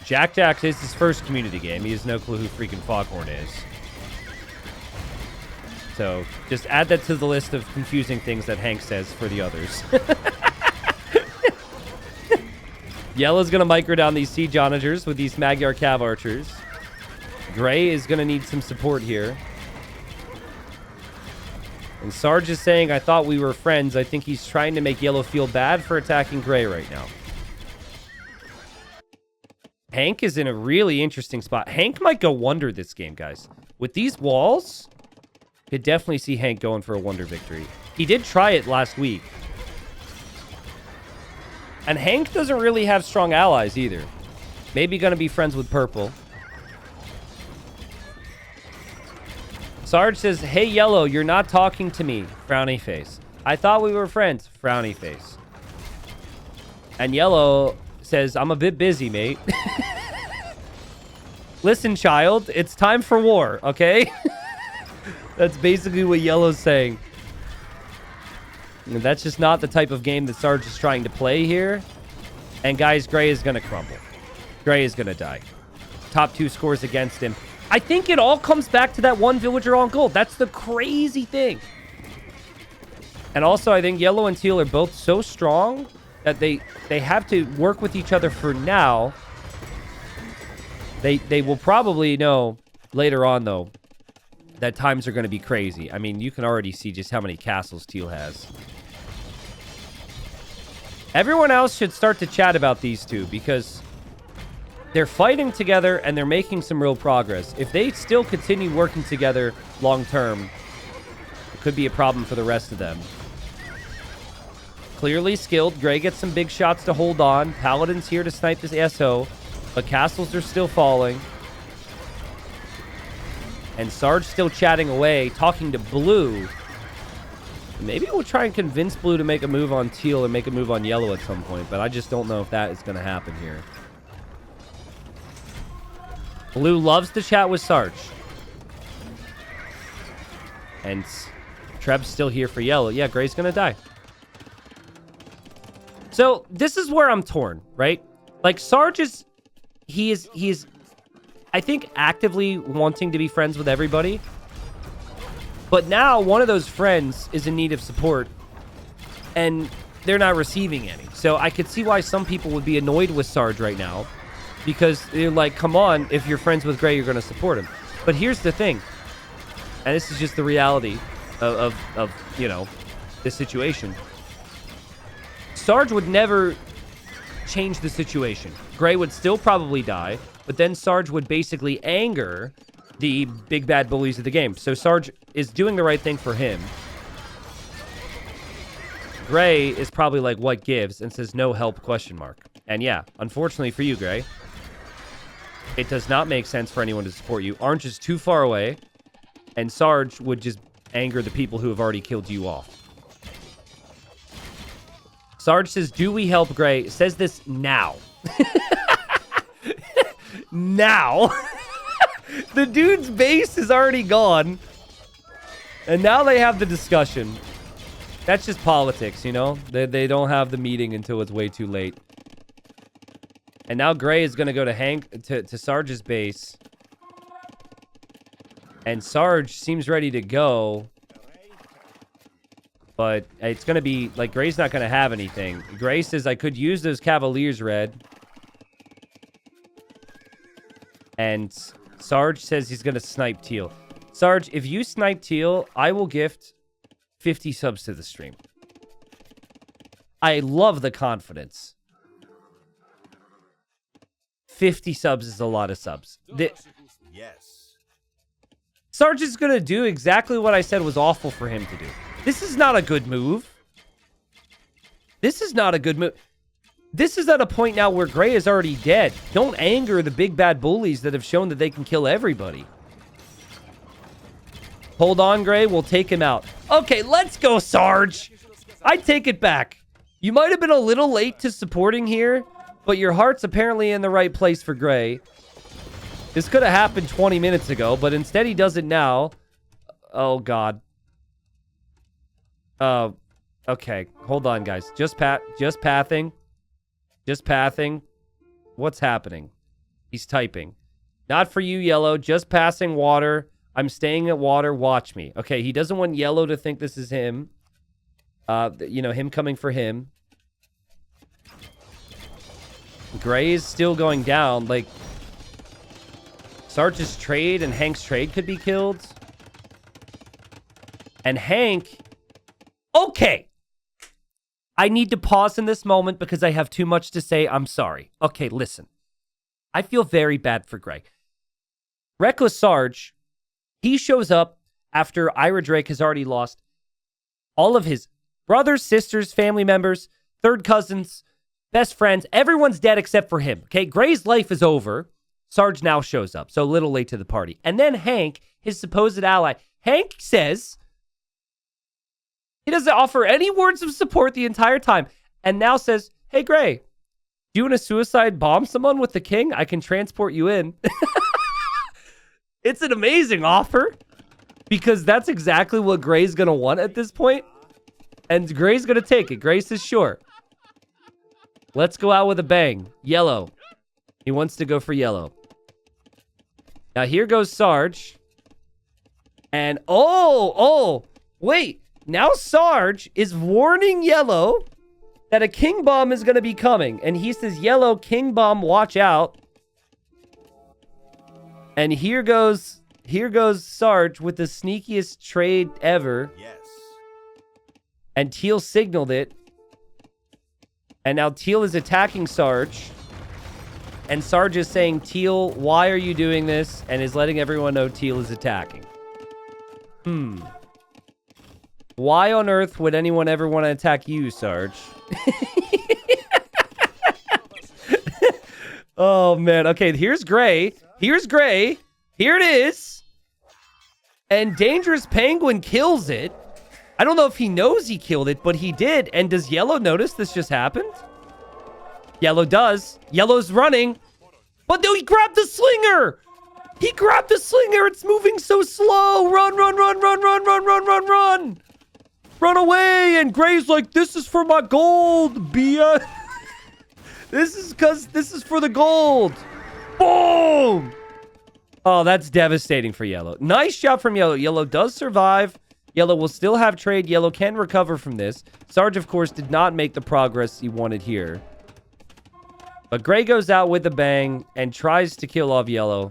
S1: Jack Jacks is his first community game. He has no clue who freaking Foghorn is. So just add that to the list of confusing things that Hank says for the others. Yellow's going to micro down these Siege Onagers with these Magyar Cav Archers. Gray is going to need some support here. And Sarge is saying, I thought we were friends. I think he's trying to make yellow feel bad for attacking gray right now. Hank is in a really interesting spot. Hank might go Wonder this game, guys. With these walls, could definitely see Hank going for a Wonder victory. He did try it last week. And Hank doesn't really have strong allies either. Maybe going to be friends with purple. Sarge says, hey, yellow, you're not talking to me. Frowny face. I thought we were friends. Frowny face. And yellow says, I'm a bit busy, mate. Listen, child, it's time for war, okay? That's basically what yellow's saying. And that's just not the type of game that Sarge is trying to play here. And guys, gray is going to crumble. Gray is going to die. Top 2 scores against him. I think it all comes back to that one villager on gold. That's the crazy thing. And also, I think yellow and teal are both so strong that they have to work with each other for now. They will probably know later on, though, that times are going to be crazy. I mean, you can already see just how many castles teal has. Everyone else should start to chat about these two because they're fighting together and they're making some real progress. If they still continue working together long term, it could be a problem for the rest of them. Clearly skilled. Gray gets some big shots to hold on. Paladin's here to snipe this SO, but castles are still falling. And Sarge still chatting away, talking to blue. Maybe we'll try and convince blue to make a move on teal and make a move on yellow at some point, but I just don't know if that is going to happen here. Blue loves to chat with Sarge. And Treb's still here for yellow. Yeah, gray's going to die. So this is where I'm torn, right? Like Sarge is, he is, I think, actively wanting to be friends with everybody. But now one of those friends is in need of support and they're not receiving any. So I could see why some people would be annoyed with Sarge right now because they're like, come on, if you're friends with Gray, you're going to support him. But here's the thing. And this is just the reality of you know, this situation. Sarge would never change the situation. Gray would still probably die, but then Sarge would basically anger the big bad bullies of the game. So Sarge is doing the right thing for him. Gray is probably like, what gives? And says, no help, question mark. And yeah, unfortunately for you, Gray, it does not make sense for anyone to support you. Orange is too far away, and Sarge would just anger the people who have already killed you off. Sarge says, do we help Gray? Says this now. Now. The dude's base is already gone. And now they have the discussion. That's just politics, you know? They don't have the meeting until it's way too late. And now Gray is going to go to Sarge's base. And Sarge seems ready to go. But it's going to be, like, Gray's not going to have anything. Gray says, I could use those Cavaliers red. And Sarge says he's going to snipe Teal. Sarge, if you snipe Teal, I will gift 50 subs to the stream. I love the confidence. 50 subs is a lot of subs.
S2: Yes.
S1: Sarge is going to do exactly what I said was awful for him to do. This is not a good move. This is not a good move. This is at a point now where Gray is already dead. Don't anger the big bad bullies that have shown that they can kill everybody. Hold on, Gray. We'll take him out. Okay, let's go, Sarge. I take it back. You might have been a little late to supporting here, but your heart's apparently in the right place for Gray. This could have happened 20 minutes ago, but instead he does it now. Oh, God. Okay. Hold on, guys. Just pathing. Just pathing. What's happening? He's typing. Not for you, Yellow. Just passing water. I'm staying at water. Watch me. Okay, he doesn't want Yellow to think this is him. Him coming for him. Gray is still going down. Like, Sarge's trade and Hank's trade could be killed. And Hank... Okay. I need to pause in this moment because I have too much to say. I'm sorry. Okay, listen. I feel very bad for Gray. Reckless Sarge, he shows up after Ira Drake has already lost all of his brothers, sisters, family members, third cousins, best friends. Everyone's dead except for him. Okay, Gray's life is over. Sarge now shows up, so a little late to the party. And then Hank, his supposed ally, Hank says he doesn't offer any words of support the entire time, and now says, hey, Gray, do you want to suicide bomb someone with the king? I can transport you in. It's an amazing offer, because that's exactly what Gray's going to want at this point, and Gray's going to take it. Gray says, sure. Let's go out with a bang. Yellow. He wants to go for Yellow. Now, here goes Sarge. And, wait. Now Sarge is warning Yellow that a king bomb is going to be coming. And he says, Yellow, king bomb, watch out. And here goes Sarge with the sneakiest trade ever.
S2: Yes.
S1: And Teal signaled it. And now Teal is attacking Sarge. And Sarge is saying, Teal, why are you doing this? And is letting everyone know Teal is attacking. Why on earth would anyone ever want to attack you, Sarge? Oh, man. Okay, here's Gray. Here's Gray. Here it is. And Dangerous Penguin kills it. I don't know if he knows he killed it, but he did. And does Yellow notice this just happened? Yellow does. Yellow's running. But no, he grabbed the slinger. He grabbed the slinger. It's moving so slow. Run, run, run, run, run, run, run, run, run. Run away. And Gray's like, this is for my gold, Bia. This is for the gold. Boom. Oh, that's devastating for Yellow. Nice job from Yellow. Yellow does survive. Yellow will still have trade. Yellow can recover from this. Sarge, of course, did not make the progress he wanted here. But Gray goes out with a bang and tries to kill off Yellow.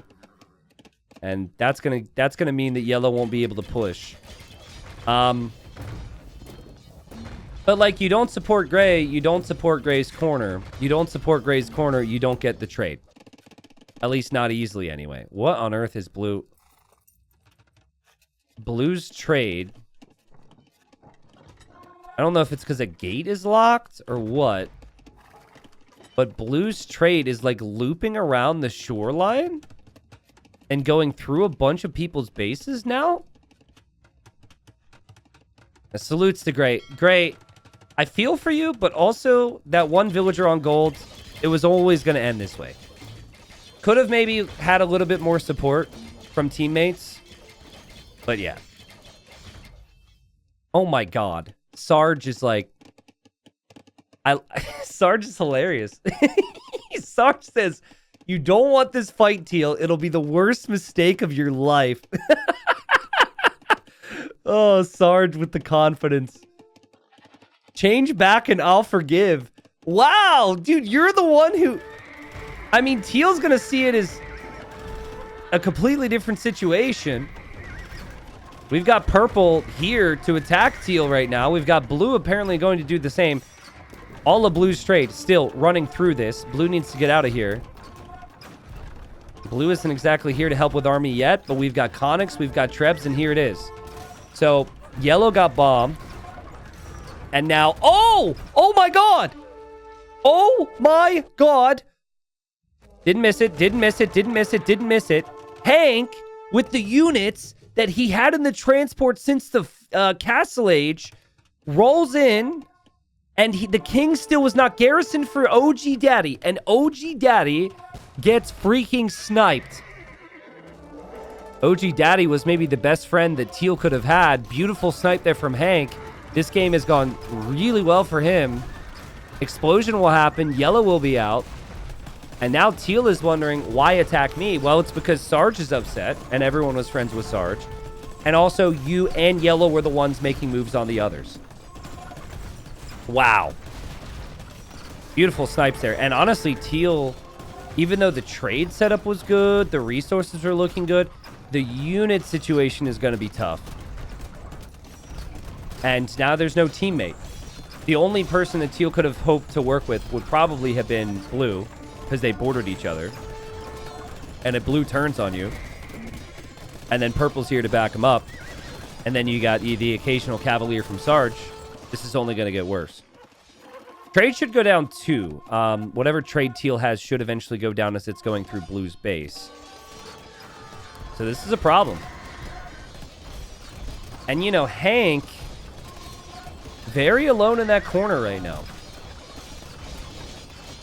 S1: And that's gonna mean that Yellow won't be able to push. But like, you don't support Gray, you don't support Gray's corner. You don't support Gray's corner, you don't get the trade. At least not easily anyway. What on earth is Blue? Blue's trade. I don't know if it's because a gate is locked or what. But Blue's trade is like looping around the shoreline and going through a bunch of people's bases now. Salutes to Gray. Gray, I feel for you, but also that one villager on gold, it was always going to end this way. Could have maybe had a little bit more support from teammates. But yeah. Oh my God. Sarge is like... Sarge is hilarious. Sarge says, you don't want this fight, Teal. It'll be the worst mistake of your life. Oh, Sarge with the confidence. Change back and I'll forgive. Wow, dude, you're the one who... I mean, Teal's going to see it as... a completely different situation. We've got purple here to attack teal right now. We've got blue apparently going to do the same. All of blue's trade still running through this. Blue needs to get out of here. Blue isn't exactly here to help with army yet, but we've got Conics, we've got Trebs, and here it is. So, yellow got bombed. And now, oh my God. Oh my God. Didn't miss it, didn't miss it, didn't miss it, didn't miss it. Hank, with the units that he had in the transport since the Castle Age, rolls in, and the king still was not garrisoned for OG Daddy. And OG Daddy gets freaking sniped. OG Daddy was maybe the best friend that Teal could have had. Beautiful snipe there from Hank. This game has gone really well for him. Explosion will happen. Yellow will be out. And now Teal is wondering, why attack me? Well, it's because Sarge is upset, and everyone was friends with Sarge. And also, you and Yellow were the ones making moves on the others. Wow. Beautiful snipes there. And honestly, Teal, even though the trade setup was good, the resources are looking good, the unit situation is going to be tough. And now there's no teammate. The only person that Teal could have hoped to work with would probably have been Blue, because they bordered each other. And if Blue turns on you, and then Purple's here to back him up, and then you got the occasional Cavalier from Sarge, this is only going to get worse. Trade should go down 2. Whatever trade Teal has should eventually go down as it's going through Blue's base. So this is a problem. And, you know, Hank, very alone in that corner right now.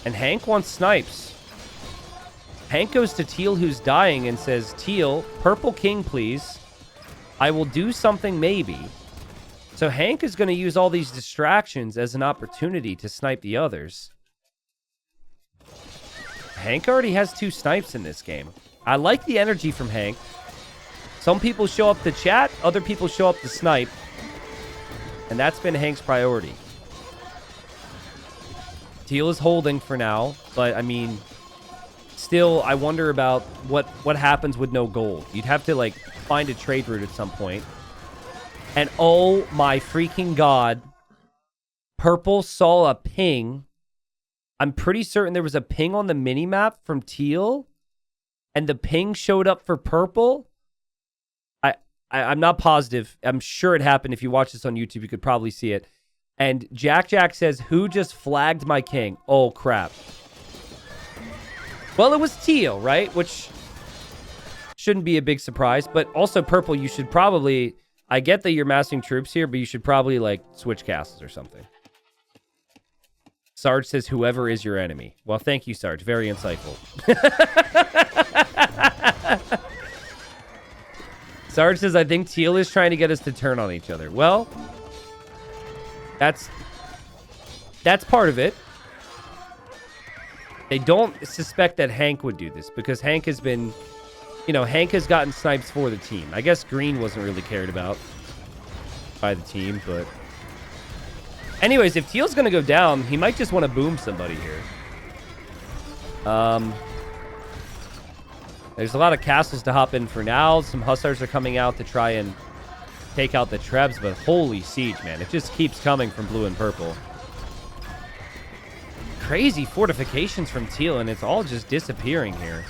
S1: And Hank wants snipes. Hank goes to Teal, who's dying, and says, Teal, Purple King, please. I will do something maybe. So Hank is going to use all these distractions as an opportunity to snipe the others. Hank already has 2 snipes in this game. I like the energy from Hank. Some people show up to chat, other people show up to snipe. And that's been Hank's priority. Teal is holding for now, but I mean, still, I wonder about what happens with no gold. You'd have to, like, find a trade route at some point. And oh my freaking God, Purple saw a ping. I'm pretty certain there was a ping on the mini-map from Teal, and the ping showed up for Purple. I'm not positive. I'm sure it happened. If you watch this on YouTube, you could probably see it. And Jack says, who just flagged my king? Oh, crap. Well, it was Teal, right? Which shouldn't be a big surprise. But also, Purple, you should probably... I get that you're massing troops here, but you should probably, like, switch castles or something. Sarge says, whoever is your enemy. Well, thank you, Sarge. Very insightful. Sarge says, I think Teal is trying to get us to turn on each other. Well, that's part of it. They don't suspect that Hank would do this because Hank has been, you know, Hank has gotten snipes for the team. I guess Green wasn't really cared about by the team, but anyways, if Teal's going to go down, he might just want to boom somebody here. There's a lot of castles to hop in for now. Some Hussars are coming out to try and take out the Trebs, but holy siege, man. It just keeps coming from Blue and Purple. Crazy fortifications from Teal, and it's all just disappearing here.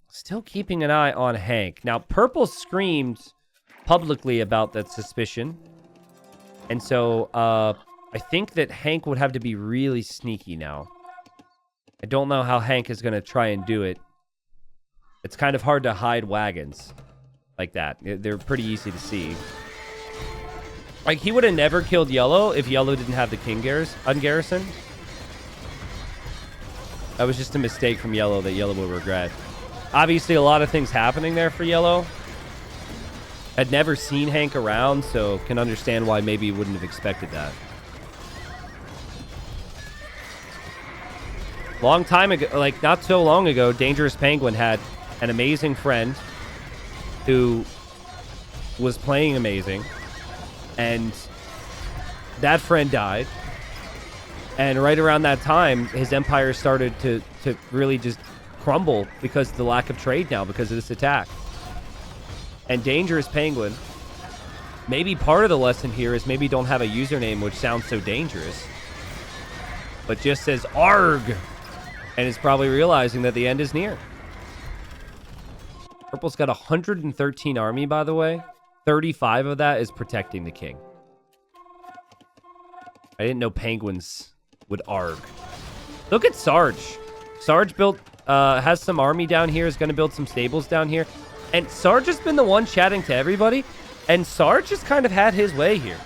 S1: Still keeping an eye on Hank. Now, Purple screamed publicly about that suspicion. And so, I think that Hank would have to be really sneaky now. I don't know how Hank is going to try and do it. It's kind of hard to hide wagons like that. They're pretty easy to see. Like, he would have never killed Yellow if Yellow didn't have the king ungarrisoned. That was just a mistake from Yellow that Yellow will regret. Obviously, a lot of things happening there for Yellow. I'd never seen Hank around, so can understand why maybe he wouldn't have expected that. Long time ago, like not so long ago, Dangerous Penguin had an amazing friend who was playing amazing, and that friend died. And right around that time, his empire started to really just crumble because of the lack of trade now because of this attack. And Dangerous Penguin. Maybe part of the lesson here is maybe don't have a username which sounds so dangerous, but just says ARG, and is probably realizing that the end is near. Purple's got 113 army, by the way. 35 of that is protecting the king. I didn't know penguins would ARG. Look at Sarge. Sarge built, has some army down here, is going to build some stables down here. And Sarge has been the one chatting to everybody. And Sarge just kind of had his way here.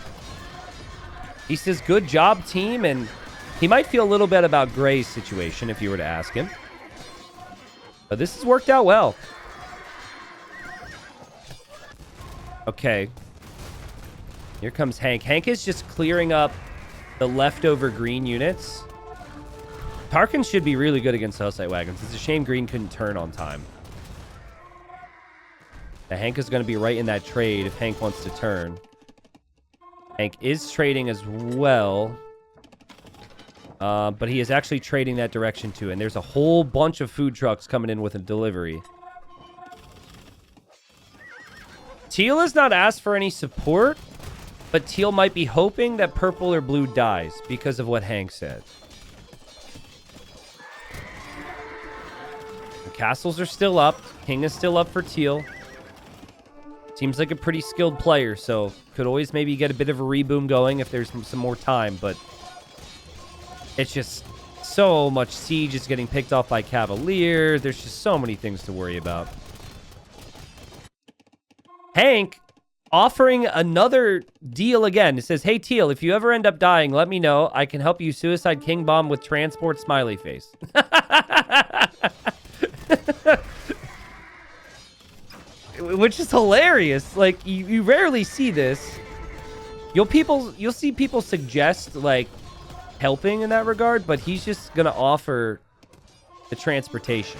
S1: He says, good job, team. And he might feel a little bit about Gray's situation if you were to ask him. But this has worked out well. Okay. Here comes Hank. Hank is just clearing up the leftover green units. Tarkin should be really good against Hussite wagons. It's a shame green couldn't turn on time. Now, Hank is going to be right in that trade if Hank wants to turn. Hank is trading as well. But he is actually trading that direction too. And there's a whole bunch of food trucks coming in with a delivery. Teal has not asked for any support, but Teal might be hoping that purple or blue dies because of what Hank said. The castles are still up. King is still up for Teal. Seems like a pretty skilled player, so could always maybe get a bit of a reboom going if there's some more time, but it's just so much siege is getting picked off by Cavalier. There's just so many things to worry about. Hank offering another deal again. It says, hey, Teal, if you ever end up dying, let me know. I can help you suicide king bomb with transport smiley face. Which is hilarious. Like, you rarely see this. You'll see people suggest, like, helping in that regard, but he's just going to offer the transportation.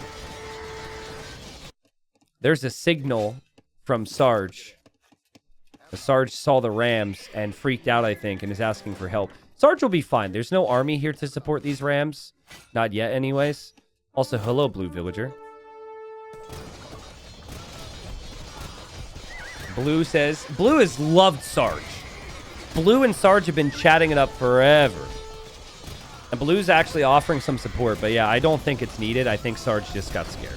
S1: There's a signal from Sarge. Sarge saw the Rams and freaked out, I think, and is asking for help. Sarge will be fine. There's no army here to support these Rams. Not yet, anyways. Also, hello, Blue Villager. Blue says... Blue has loved Sarge. Blue and Sarge have been chatting it up forever. And Blue's actually offering some support, but yeah, I don't think it's needed. I think Sarge just got scared.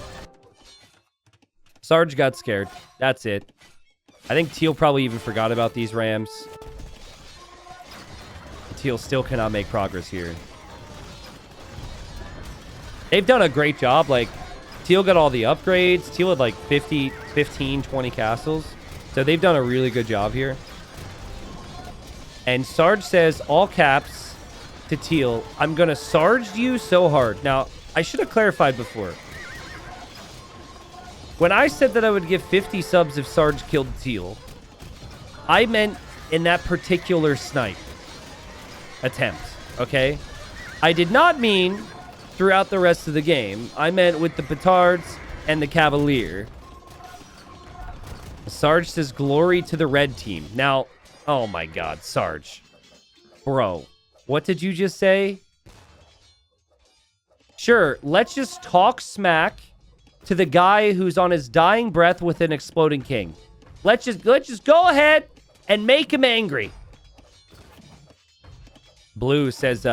S1: Sarge got scared. That's it. I think Teal probably even forgot about these Rams. Teal still cannot make progress here. They've done a great job. Like, Teal got all the upgrades. Teal had like 15, 20 castles. So they've done a really good job here. And Sarge says, all caps to Teal, I'm going to Sarge you so hard. Now, I should have clarified before. When I said that I would give 50 subs if Sarge killed Teal, I meant in that particular snipe attempt, okay? I did not mean throughout the rest of the game. I meant with the petards and the Cavalier. Sarge says, glory to the red team. Now, oh my God, Sarge. Bro, what did you just say? Sure, let's just talk smack to the guy who's on his dying breath with an exploding king. Let's just go ahead and make him angry. Blue says,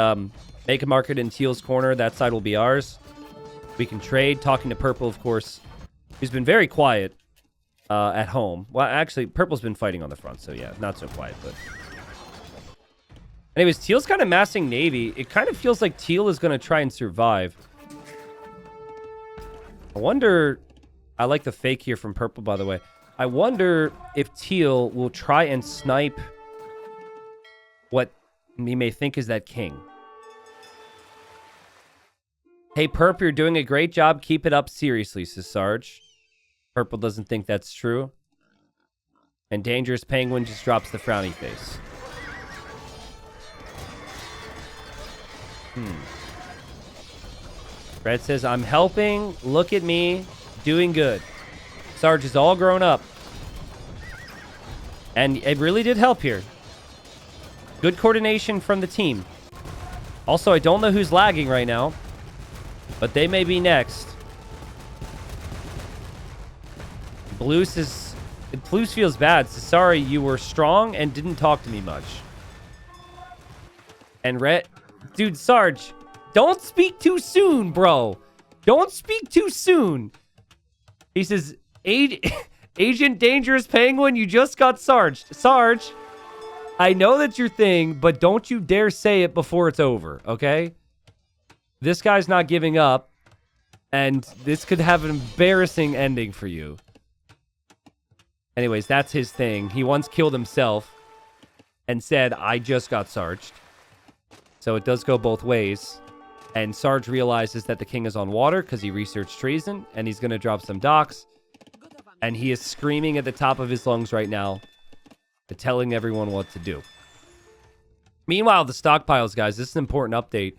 S1: make a market in Teal's corner. That side will be ours. We can trade. Talking to Purple, of course, who's been very quiet at home. Well, actually, Purple's been fighting on the front, so yeah, not so quiet, but... Anyways, Teal's kind of massing Navy. It kind of feels like Teal is going to try and survive. I wonder... I like the fake here from Purple, by the way. I wonder if Teal will try and snipe what he may think is that king. Hey, Perp, you're doing a great job. Keep it up seriously, says Sarge. Purple doesn't think that's true. And Dangerous Penguin just drops the frowny face. Red says, I'm helping. Look at me. Doing good. Sarge is all grown up. And it really did help here. Good coordination from the team. Also, I don't know who's lagging right now, but they may be next. Blue says, Blue feels bad. Says, sorry, you were strong and didn't talk to me much. And Red, dude, Sarge, don't speak too soon, bro. Don't speak too soon. He says, Agent Dangerous Penguin, you just got Sarged. Sarge, I know that's your thing, but don't you dare say it before it's over, okay? This guy's not giving up, and this could have an embarrassing ending for you. Anyways, that's his thing. He once killed himself and said, I just got Sarged. So it does go both ways. And Sarge realizes that the king is on water because he researched treason, and he's going to drop some docks. And he is screaming at the top of his lungs right now, telling everyone what to do. Meanwhile, the stockpiles, guys, this is an important update.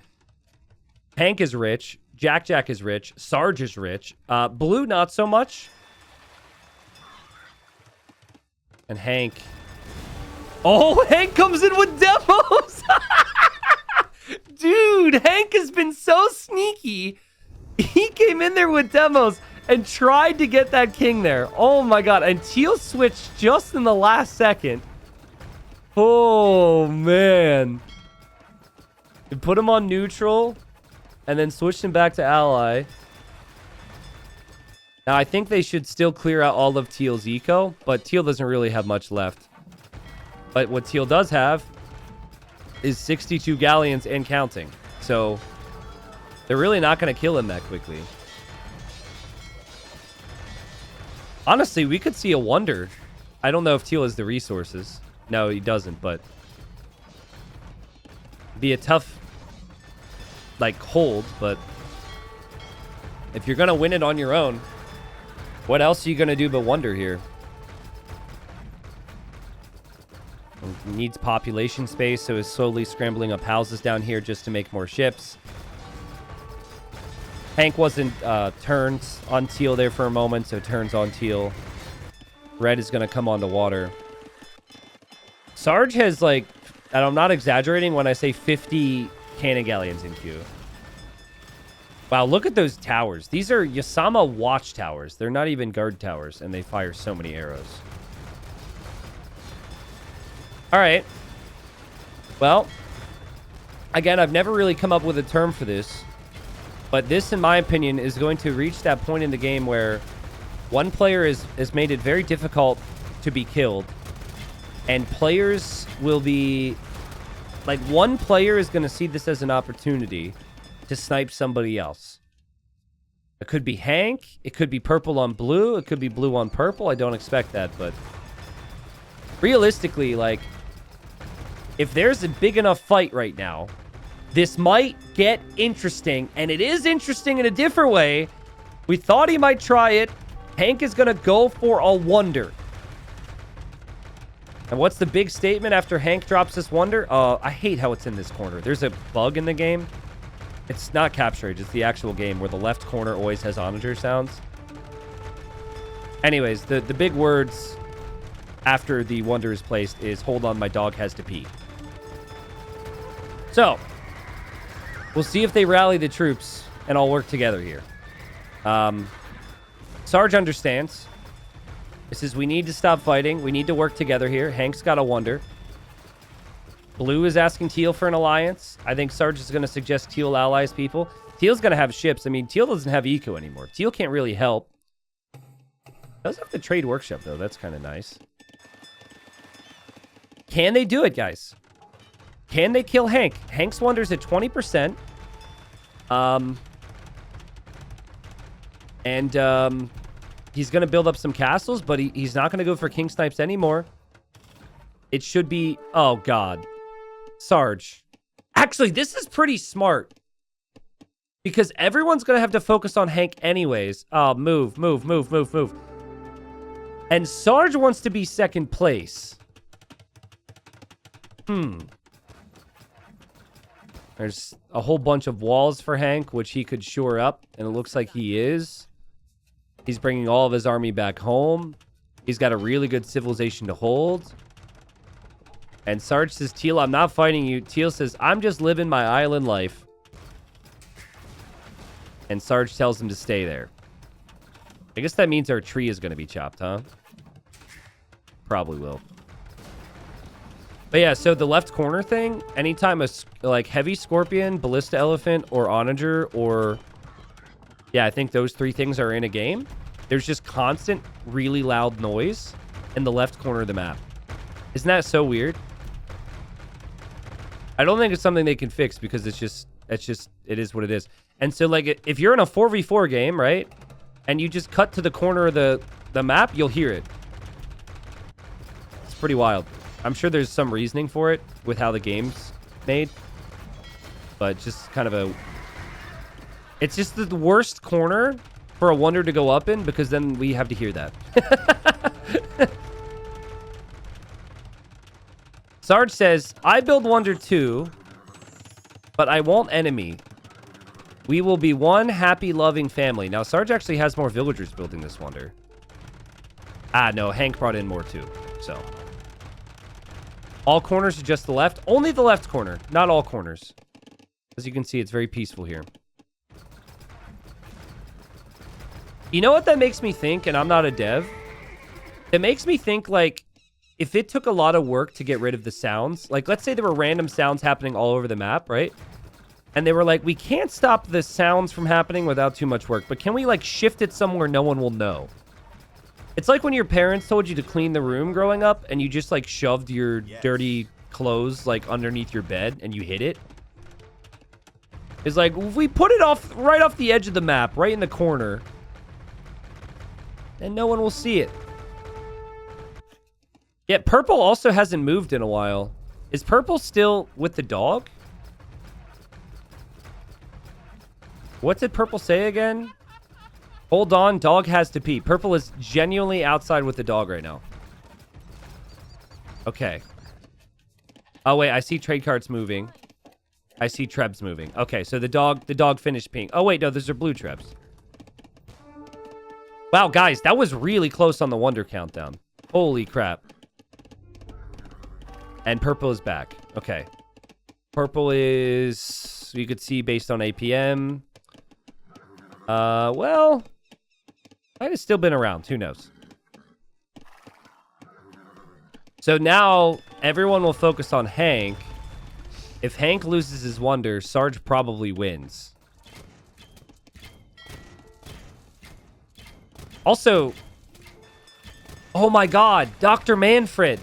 S1: Hank is rich. Jack is rich. Sarge is rich. Blue, not so much. And Hank. Oh, Hank comes in with demos! Dude, Hank has been so sneaky. He came in there with demos and tried to get that king there. Oh my god. And Teal switched just in the last second. Oh, man. You put him on neutral and then switched him back to ally. Now, I think they should still clear out all of Teal's eco, but Teal doesn't really have much left. But what Teal does have is 62 galleons and counting. So they're really not going to kill him that quickly. Honestly, we could see a wonder. I don't know if Teal has the resources. No, he doesn't, but be a tough, like, hold. But if you're going to win it on your own, what else are you going to do but wonder here? Needs population space, so is slowly scrambling up houses down here just to make more ships. Hank wasn't turned on Teal there for a moment, so turns on Teal. Red is going to come onto water. Sarge has, like, and I'm not exaggerating when I say 50 cannon galleons in queue. Wow, look at those towers. These are Yasama watchtowers. They're not even guard towers, and they fire so many arrows. All right. Well, again, I've never really come up with a term for this, but this, in my opinion, is going to reach that point in the game where one player has made it very difficult to be killed, and players will be... Like, one player is going to see this as an opportunity to snipe somebody else. It could be Hank. It could be purple on blue. It could be blue on purple. I don't expect that, but realistically, like, if there's a big enough fight right now, this might get interesting, and it is interesting in a different way. We thought he might try it. Hank is going to go for a wonder. And what's the big statement after Hank drops this wonder? I hate how it's in this corner. There's a bug in the game. It's not Capture Age, it's the actual game where the left corner always has onager sounds. Anyways, the big words after the wonder is placed is, hold on, my dog has to pee. So, we'll see if they rally the troops and all work together here. Sarge understands. It says, we need to stop fighting. We need to work together here. Hank's got a wonder. Blue is asking Teal for an alliance. I think Sarge is going to suggest Teal allies people. Teal's going to have ships. I mean, Teal doesn't have eco anymore. Teal can't really help. Does have the trade workshop, though. That's kind of nice. Can they do it, guys? Can they kill Hank? Hank's wonder's at 20%. He's going to build up some castles, but he's not going to go for King Snipes anymore. It should be... Oh, God. Sarge. Actually, this is pretty smart. Because everyone's going to have to focus on Hank anyways. Oh, move. And Sarge wants to be second place. There's a whole bunch of walls for Hank, which he could shore up. And it looks like he is. He's bringing all of his army back home. He's got a really good civilization to hold. And Sarge says, Teal, I'm not fighting you. Teal says, I'm just living my island life. And Sarge tells him to stay there. I guess that means our tree is going to be chopped, huh? Probably will. But yeah, so the left corner thing, anytime a like heavy scorpion, ballista elephant, or onager, or yeah, I think those 3 things are in a game, there's just constant, really loud noise in the left corner of the map. Isn't that so weird? I don't think it's something they can fix because it is what it is. And so like if you're in a 4v4 game, right? And you just cut to the corner of the map, you'll hear it. It's pretty wild. I'm sure there's some reasoning for it with how the game's made. But just kind of a... It's just the worst corner for a Wonder to go up in because then we have to hear that. Sarge says, I build Wonder too, but I won't enemy. We will be one happy, loving family. Now, Sarge actually has more villagers building this Wonder. Ah, no, Hank brought in more too, so... All corners are just the left. Only the left corner, not all corners. As you can see, it's very peaceful here. You know what that makes me think, and I'm not a dev? It makes me think, like, if it took a lot of work to get rid of the sounds, like, let's say there were random sounds happening all over the map, right? And they were like, we can't stop the sounds from happening without too much work, but can we, like, shift it somewhere no one will know? It's like when your parents told you to clean the room growing up and you just like shoved your dirty clothes like underneath your bed and you hid it. It's like, if we put it off right off the edge of the map, right in the corner, then no one will see it. Yeah, Purple also hasn't moved in a while. Is Purple still with the dog? What did Purple say again? Hold on, dog has to pee. Purple is genuinely outside with the dog right now. Okay. Oh, wait, I see trade carts moving. I see Trebs moving. Okay, so the dog finished peeing. Oh, wait, no, those are blue Trebs. Wow, guys, that was really close on the Wonder countdown. Holy crap. And Purple is back. Okay. Purple is, you could see based on APM. Well... Might have still been around. Who knows? So now everyone will focus on Hank. If Hank loses his Wonder, Sarge probably wins. Also, oh my god, Dr. Manfred,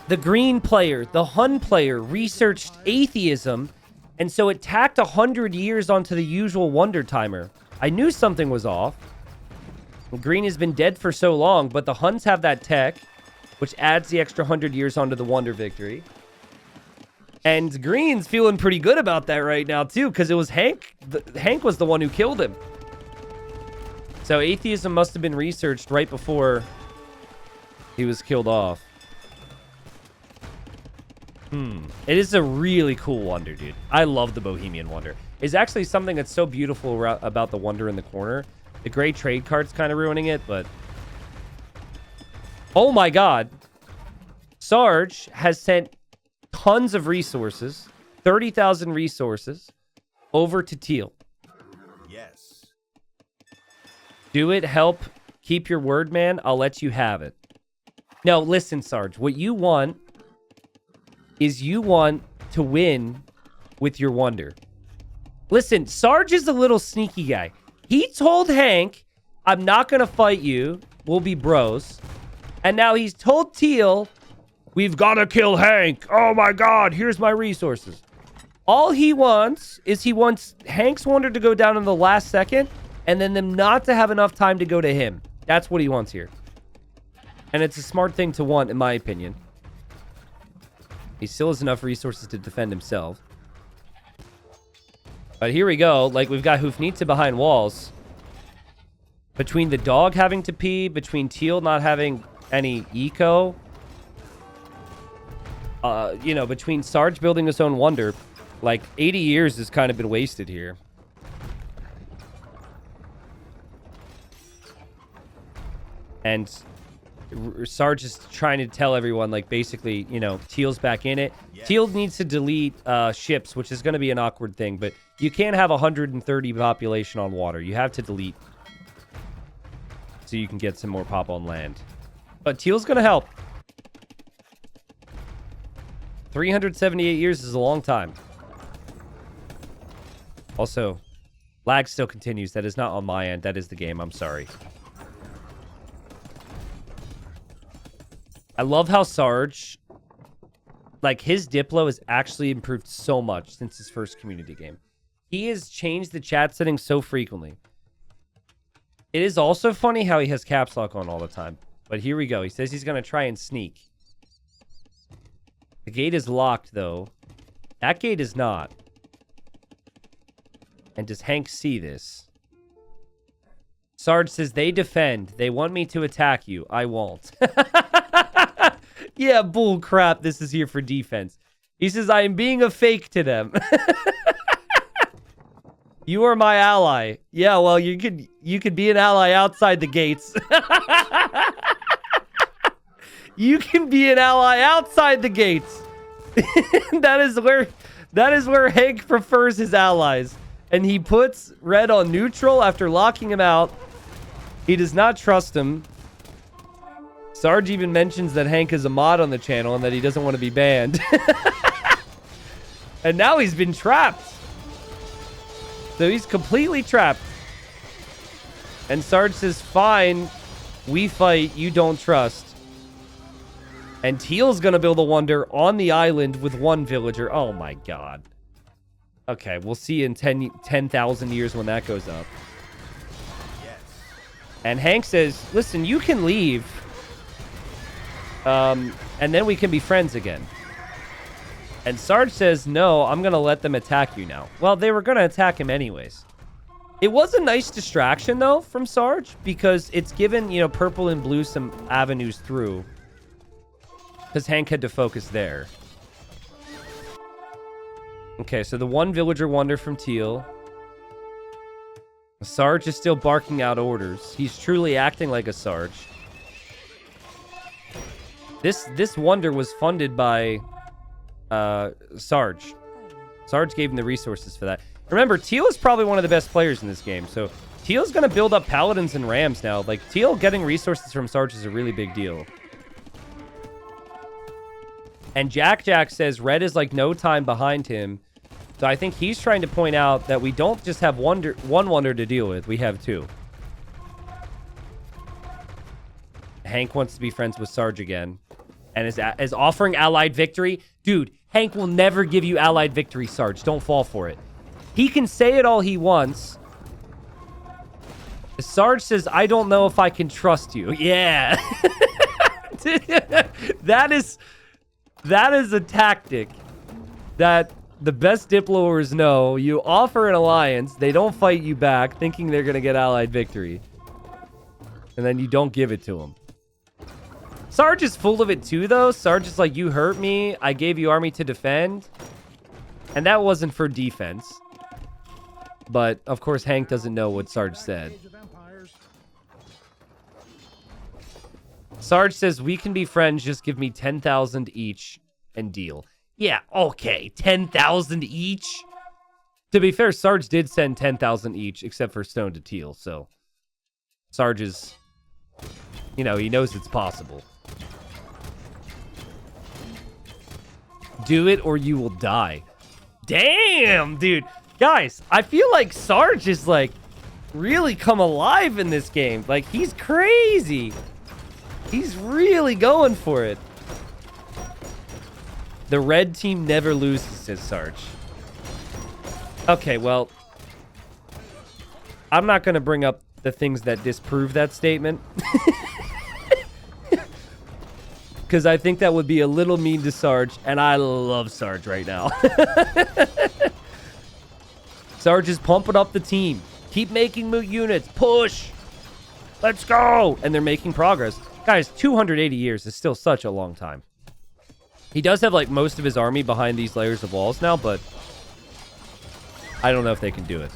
S1: the green player, the Hun player, researched atheism, and so it tacked 100 years onto the usual Wonder timer. I knew something was off. Green has been dead for so long, but the Huns have that tech, which adds the extra 100 years onto the Wonder victory. And Green's feeling pretty good about that right now, too, because it was Hank. Hank was the one who killed him. So atheism must have been researched right before he was killed off. It is a really cool Wonder, dude. I love the Bohemian Wonder. It's actually something that's so beautiful about the Wonder in the corner. The gray trade card's kind of ruining it, but... Oh my god. Sarge has sent tons of resources, 30,000 resources, over to Teal.
S2: Yes.
S1: Do it, help, keep your word, man. I'll let you have it. No, listen, Sarge. What you want is you want to win with your Wonder. Listen, Sarge is a little sneaky guy. He told Hank, I'm not going to fight you. We'll be bros. And now he's told Teal, we've got to kill Hank. Oh my god, here's my resources. All he wants is he wants Hank's Wonder to go down in the last second and then them not to have enough time to go to him. That's what he wants here. And it's a smart thing to want, in my opinion. He still has enough resources to defend himself. But here we go. Like, we've got Hoofnitsa behind walls. Between the dog having to pee, between Teal not having any eco. You know, between Sarge building his own Wonder. Like, 80 years has kind of been wasted here. And Sarge is trying to tell everyone, like, basically, you know, Teal's back in it. Yes. Teal needs to delete ships, which is going to be an awkward thing, but you can't have 130 population on water. You have to delete. so you can get some more pop on land. But Teal's going to help. 378 years is a long time. Also, lag still continues. That is not on my end. That is the game. I'm sorry. I love how Sarge, like, his Diplo has actually improved so much since his first community game. He has changed the chat settings so frequently. It is also funny how he has caps lock on all the time. But here we go. He says he's going to try and sneak. The gate is locked, though. That gate is not. And does Hank see this? Sarge says, they defend. They want me to attack you. I won't. Yeah, bull crap. This is here for defense. He says, I am being a fake to them. You are my ally. Yeah, well, you could be an ally outside the gates. You can be an ally outside the gates. That is where Hank prefers his allies. And he puts Red on neutral after locking him out. He does not trust him. Sarge even mentions that Hank is a mod on the channel and that he doesn't want to be banned. And now he's been trapped. So he's completely trapped. And Sarge says, fine, we fight, you don't trust. And Teal's going to build a wonder on the island with one villager. Oh my god. Okay, we'll see in 10,000 years when that goes up.
S2: Yes.
S1: And Hank says, listen, you can leave. And then we can be friends again. And Sarge says, no, I'm going to let them attack you now. Well, they were going to attack him anyways. It was a nice distraction, though, from Sarge, because it's given, you know, purple and blue some avenues through. Because Hank had to focus there. Okay, so the one villager wonder from Teal. Sarge is still barking out orders. He's truly acting like a Sarge. This wonder was funded by Sarge. Sarge gave him the resources for that. Remember, Teal is probably one of the best players in this game, so Teal's going to build up Paladins and Rams now. Like, Teal getting resources from Sarge is a really big deal. And Jack says Red is like no time behind him. So I think he's trying to point out that we don't just have one wonder to deal with. We have two. Hank wants to be friends with Sarge again. And is offering allied victory. Dude, Hank will never give you allied victory, Sarge. Don't fall for it. He can say it all he wants. Sarge says, I don't know if I can trust you. Yeah. That is a tactic that the best Diplowers know. You offer an alliance, they don't fight you back, thinking they're going to get allied victory. And then you don't give it to them. Sarge is full of it too, though. Sarge is like, you hurt me. I gave you army to defend. And that wasn't for defense. But, of course, Hank doesn't know what Sarge said. Sarge says, we can be friends. Just give me 10,000 each and deal. Yeah, okay. 10,000 each? To be fair, Sarge did send 10,000 each, except for Stone to Teal. So, Sarge is, you know, he knows it's possible. Do it or you will die. Damn, dude. Guys, I feel like Sarge is, like, really come alive in this game. Like, he's crazy. He's really going for it. The red team never loses, says Sarge. Okay, well, I'm not going to bring up the things that disprove that statement. Because I think that would be a little mean to Sarge, and I love Sarge right now. Sarge is pumping up the team. Keep making units. Push. Let's go. And they're making progress. Guys, 280 years is still such a long time. He does have, like, most of his army behind these layers of walls now, but I don't know if they can do it.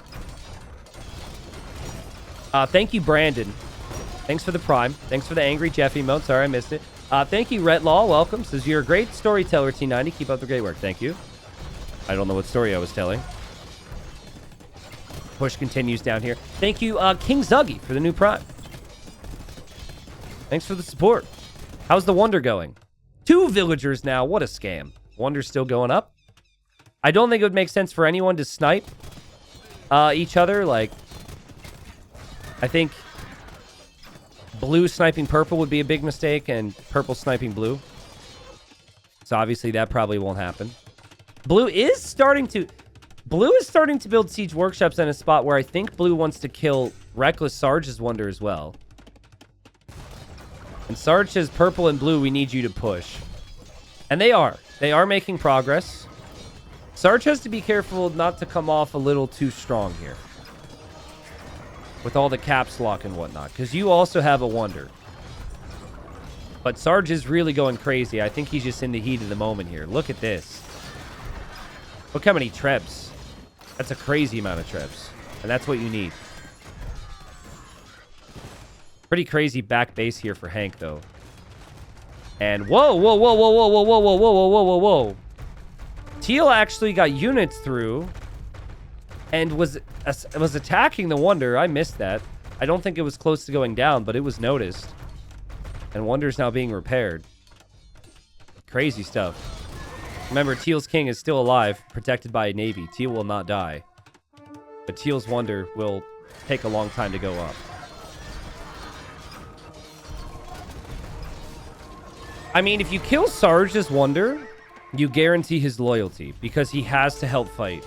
S1: Thank you, Brandon. Thanks for the Prime. Thanks for the Angry Jeff emote. Sorry, I missed it. Thank you, Retlaw. Welcome. Says, you're a great storyteller, T90. Keep up the great work. Thank you. I don't know what story I was telling. Push continues down here. Thank you, King Zuggy, for the new Prime. Thanks for the support. How's the Wonder going? 2 villagers now. What a scam. Wonder's still going up. I don't think it would make sense for anyone to snipe each other. Like, I think blue sniping purple would be a big mistake, and purple sniping blue. So obviously that probably won't happen. Blue is starting to build siege workshops in a spot where I think blue wants to kill Reckless Sarge's Wonder as well. And Sarge says, purple and blue, we need you to push. And they are. They are making progress. Sarge has to be careful not to come off a little too strong here. With all the caps lock and whatnot. Because you also have a Wonder. But Sarge is really going crazy. I think he's just in the heat of the moment here. Look at this. Look how many trebs. That's a crazy amount of trebs. And that's what you need. Pretty crazy back base here for Hank, though. And whoa, whoa, whoa, whoa, whoa, whoa, whoa, whoa, whoa, whoa, whoa, whoa. Teal actually got units through and was attacking the Wonder. I missed that. I don't think it was close to going down, but it was noticed. And Wonder's now being repaired. Crazy stuff. Remember, Teal's king is still alive, protected by a navy. Teal will not die. But Teal's Wonder will take a long time to go up. I mean, if you kill Sarge's Wonder, you guarantee his loyalty because he has to help fight.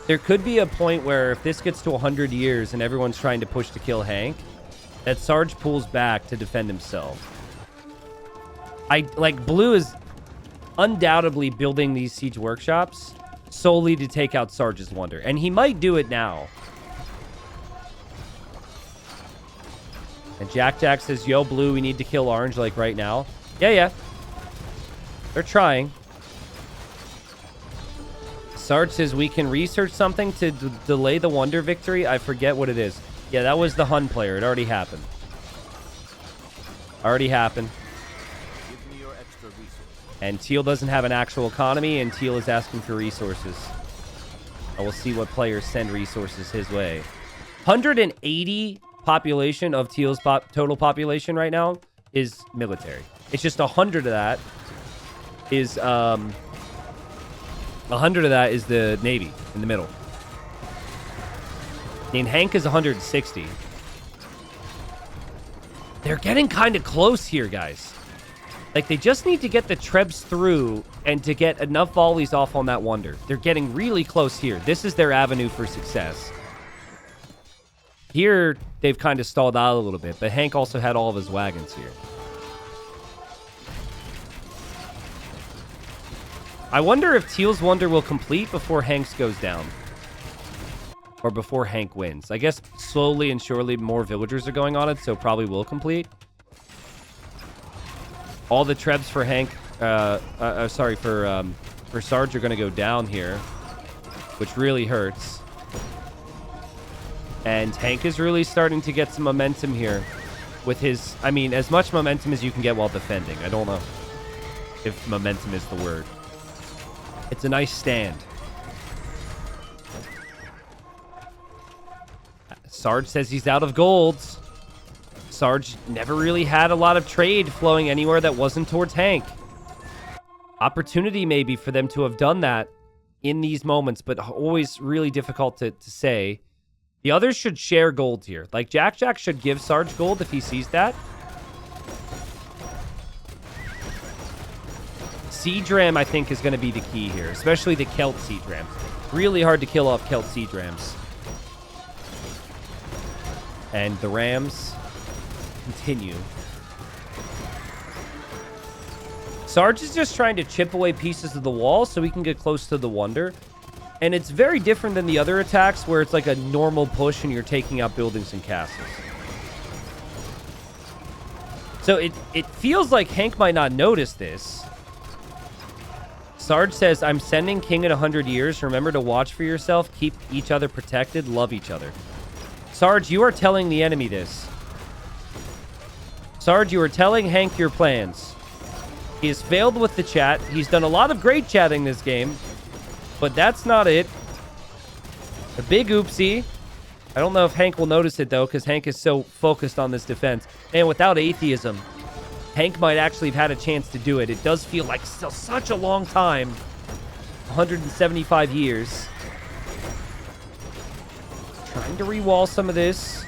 S1: There could be a point where if this gets to 100 years and everyone's trying to push to kill Hank, that Sarge pulls back to defend himself. Blue is undoubtedly building these siege workshops solely to take out Sarge's Wonder. And he might do it now. And Jack says, yo, Blue, we need to kill Orange, like, right now. Yeah. They're trying. Sarge says we can research something to delay the Wonder victory. I forget what it is. Yeah, that was the Hun player. It already happened.
S2: Give me your extra resources.
S1: And Teal doesn't have an actual economy, and Teal is asking for resources. I will see what players send resources his way. 180 population of Teal's total population right now is military. It's just 100 of that is 100 of that is the Navy in the middle. And Hank is 160. They're getting kind of close here, guys. Like, they just need to get the trebs through and to get enough volleys off on that Wonder. They're getting really close here. This is their avenue for success. Here, they've kind of stalled out a little bit, but Hank also had all of his wagons here. I wonder if Teal's Wonder will complete before Hank's goes down. Or before Hank wins. I guess slowly and surely more villagers are going on it, so probably will complete. All the trebs for Hank, for Sarge are going to go down here, which really hurts. And Hank is really starting to get some momentum here with his, I mean, as much momentum as you can get while defending. I don't know if momentum is the word. It's a nice stand. Sarge says he's out of golds. Sarge never really had a lot of trade flowing anywhere that wasn't towards Hank. Opportunity maybe for them to have done that in these moments, but always really difficult to say. The others should share gold here. Like, Jack should give Sarge gold if he sees that. Siege Ram, I think, is going to be the key here, especially the Celt Siege Rams. Really hard to kill off Celt Siege Rams. And the Rams continue. Sarge is just trying to chip away pieces of the wall so he can get close to the Wonder. And it's very different than the other attacks where it's like a normal push and you're taking out buildings and castles. So it feels like Hank might not notice this. Sarge says, I'm sending King in 100 years. Remember to watch for yourself. Keep each other protected. Love each other. Sarge, you are telling the enemy this. Sarge, you are telling Hank your plans. He has failed with the chat. He's done a lot of great chatting this game. But that's not it. A big oopsie. I don't know if Hank will notice it, though, because Hank is so focused on this defense. And without atheism, Hank might actually have had a chance to do it. It does feel like still such a long time. 175 years. Trying to re-wall some of this.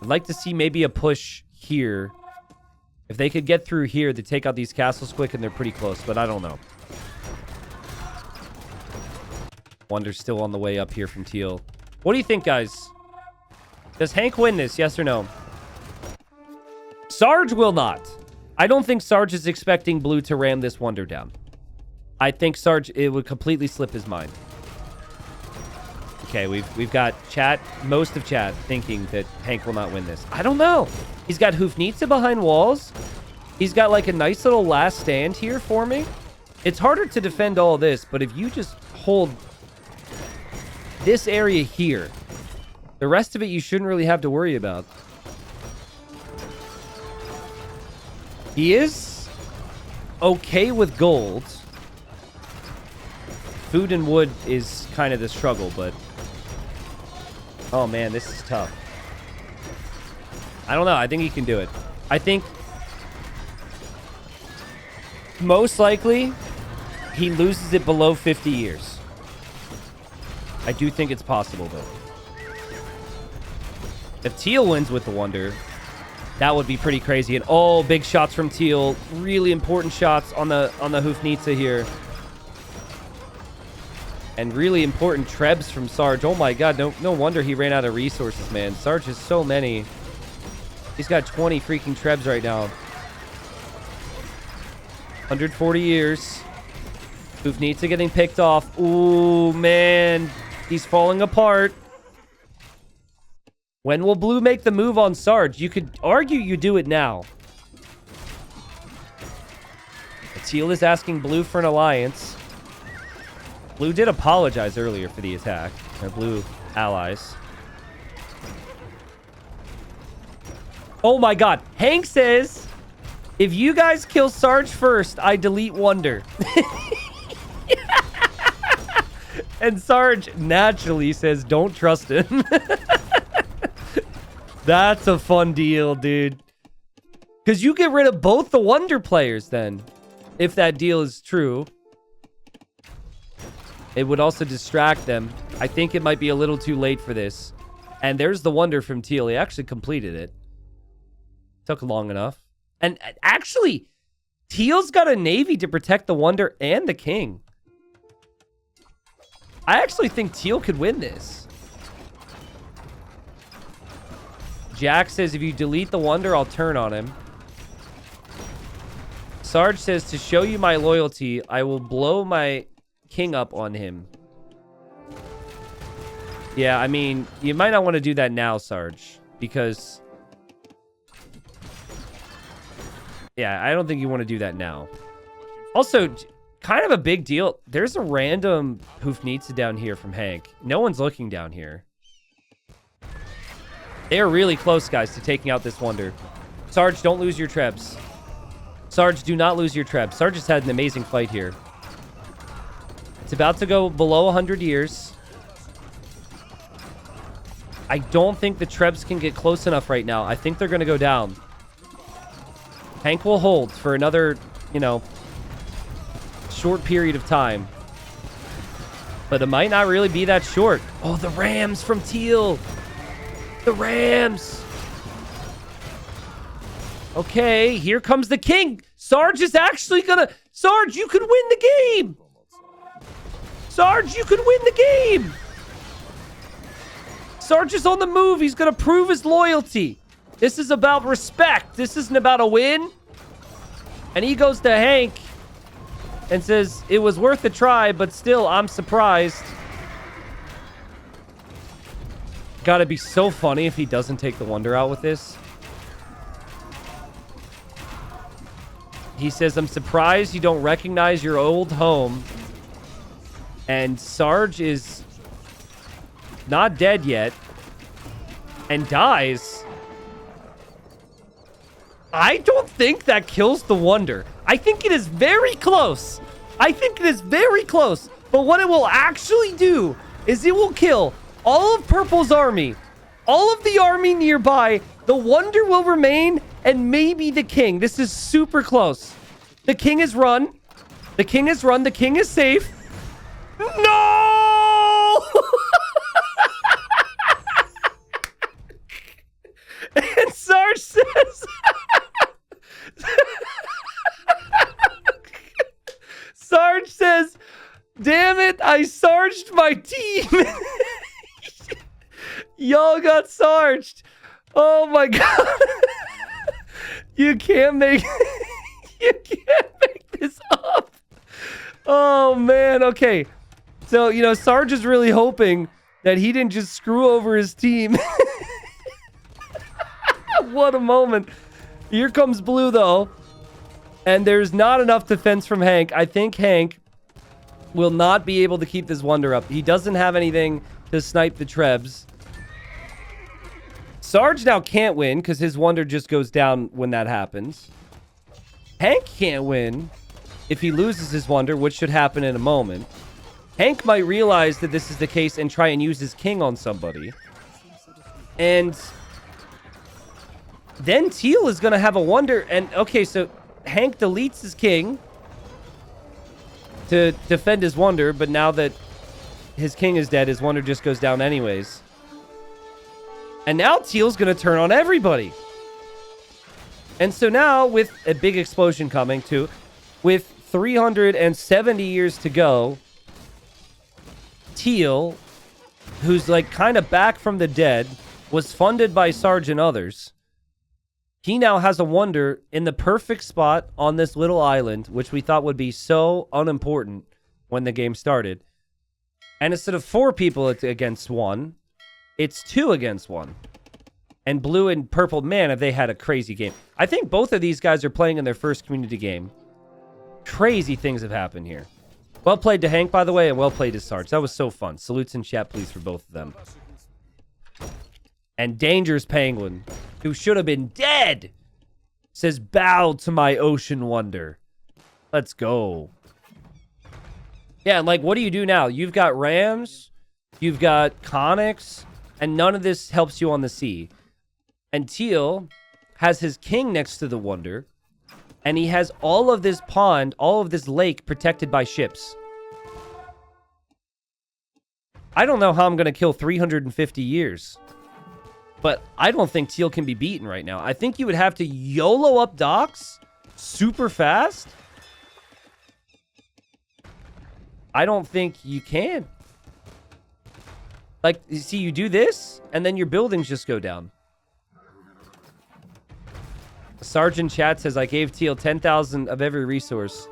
S1: I'd like to see maybe a push here. If they could get through here to take out these castles quick, and they're pretty close, but I don't know. Wonder's still on the way up here from Teal. What do you think, guys? Does Hank win this? Yes or no? Sarge will not. I don't think Sarge is expecting Blue to ram this Wonder down. I think Sarge, it would completely slip his mind. Okay, we've got chat, most of chat, thinking that Hank will not win this. I don't know. He's got Hoofnitsa behind walls. He's got like a nice little last stand here for me. It's harder to defend all this, but if you just hold this area here, the rest of it you shouldn't really have to worry about. He is okay with gold. Food and wood is kind of the struggle, but... Oh, man, this is tough. I don't know. I think he can do it. I think... most likely, he loses it below 50 years. I do think it's possible, though. If Teal wins with the Wonder, that would be pretty crazy. And oh, big shots from Teal. Really important shots on the Hoofnitsa here. And really important trebs from Sarge. Oh my god, no wonder he ran out of resources, man. Sarge has so many. He's got 20 freaking trebs right now. 140 years. Hoofnitsa getting picked off. Ooh, man. He's falling apart. When will Blue make the move on Sarge? You could argue you do it now. Teal is asking Blue for an alliance. Blue did apologize earlier for the attack. Our Blue allies. Oh my god. Hank says, if you guys kill Sarge first, I delete Wonder. And Sarge naturally says, don't trust him. That's a fun deal, dude. Because you get rid of both the Wonder players then. If that deal is true. It would also distract them. I think it might be a little too late for this. And there's the Wonder from Teal. He actually completed it. Took long enough. And actually, Teal's got a Navy to protect the Wonder and the King. I actually think Teal could win this. Jack says, if you delete the Wonder, I'll turn on him. Sarge says, to show you my loyalty, I will blow my King up on him. Yeah, I mean, you might not want to do that now, Sarge. Because... yeah, I don't think you want to do that now. Also, kind of a big deal. There's a random Hoofnitsa down here from Hank. No one's looking down here. They're really close, guys, to taking out this Wonder. Sarge, don't lose your trebs. Sarge, do not lose your trebs. Sarge has had an amazing fight here. It's about to go below 100 years. I don't think the trebs can get close enough right now. I think they're going to go down. Hank will hold for another, you know, short period of time. But it might not really be that short. Oh, the Rams from Teal. The Rams. Okay, here comes the King. Sarge is actually gonna... Sarge, you could win the game. Sarge, you could win the game. Sarge is on the move. He's gonna prove his loyalty. This is about respect. This isn't about a win. And he goes to Hank and says, it was worth a try, but still, I'm surprised. Gotta be so funny if he doesn't take the Wonder out with this. He says, I'm surprised you don't recognize your old home. And Sarge is not dead yet and dies. I don't think that kills the Wonder. I think it is very close. I think it is very close. But what it will actually do is it will kill all of Purple's army, all of the army nearby, the Wonder will remain, and maybe the King. This is super close. The King is run. The King is run. The King is safe. No! And Sarge says... Sarge says, damn it, I sarged my team. Y'all got sarged. Oh my god. You can't make this up. Oh man, okay. So, you know, Sarge is really hoping that he didn't just screw over his team. What a moment. Here comes Blue, though. And there's not enough defense from Hank. I think Hank will not be able to keep this Wonder up. He doesn't have anything to snipe the Trebs. Sarge now can't win because his Wonder just goes down when that happens. Hank can't win if he loses his Wonder, which should happen in a moment. Hank might realize that this is the case and try and use his King on somebody. And then Teal is going to have a Wonder. And, okay, so Hank deletes his King to defend his Wonder, but now that his King is dead, his Wonder just goes down anyways. And now Teal's going to turn on everybody. And so now, with a big explosion coming, too, with 370 years to go, Teal, who's like kind of back from the dead, was funded by Sarge and others. He now has a Wonder in the perfect spot on this little island, which we thought would be so unimportant when the game started. And instead of 4 people against 1, it's 2 against 1. And Blue and Purple, man, have they had a crazy game. I think both of these guys are playing in their first community game. Crazy things have happened here. Well played to Hank, by the way, and well played to Sarge. That was so fun. Salutes in chat, please, for both of them. And Dangerous Penguin, who should have been dead, says, bow to my ocean wonder. Let's go. Yeah, like, what do you do now? You've got Rams, you've got Conics, and none of this helps you on the sea. And Teal has his King next to the Wonder, and he has all of this pond, all of this lake protected by ships. I don't know how I'm going to kill 350 years. But I don't think Teal can be beaten right now. I think you would have to YOLO up docks super fast. I don't think you can. Like, you see, you do this, and then your buildings just go down. Sergeant Chat says, I gave Teal 10,000 of every resource.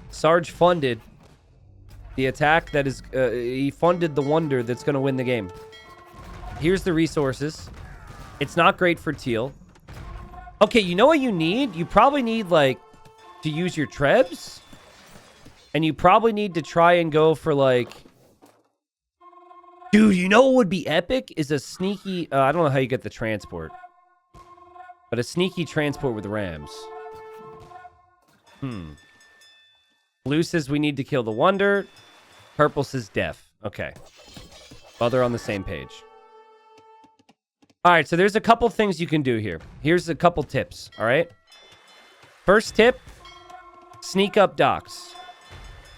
S1: Sarge funded the attack that is... he funded the Wonder that's going to win the game. Here's the resources. It's not great for Teal. Okay, you know what you need? You probably need, like, to use your Trebs. And you probably need to try and go for, like... Dude, you know what would be epic? Is a sneaky... I don't know how you get the transport. But a sneaky transport with Rams. Blue says we need to kill the Wonder. Purple says deaf. Okay. Well, they're on the same page. All right, so there's a couple things you can do here. Here's a couple tips, all right? First tip, sneak up docks.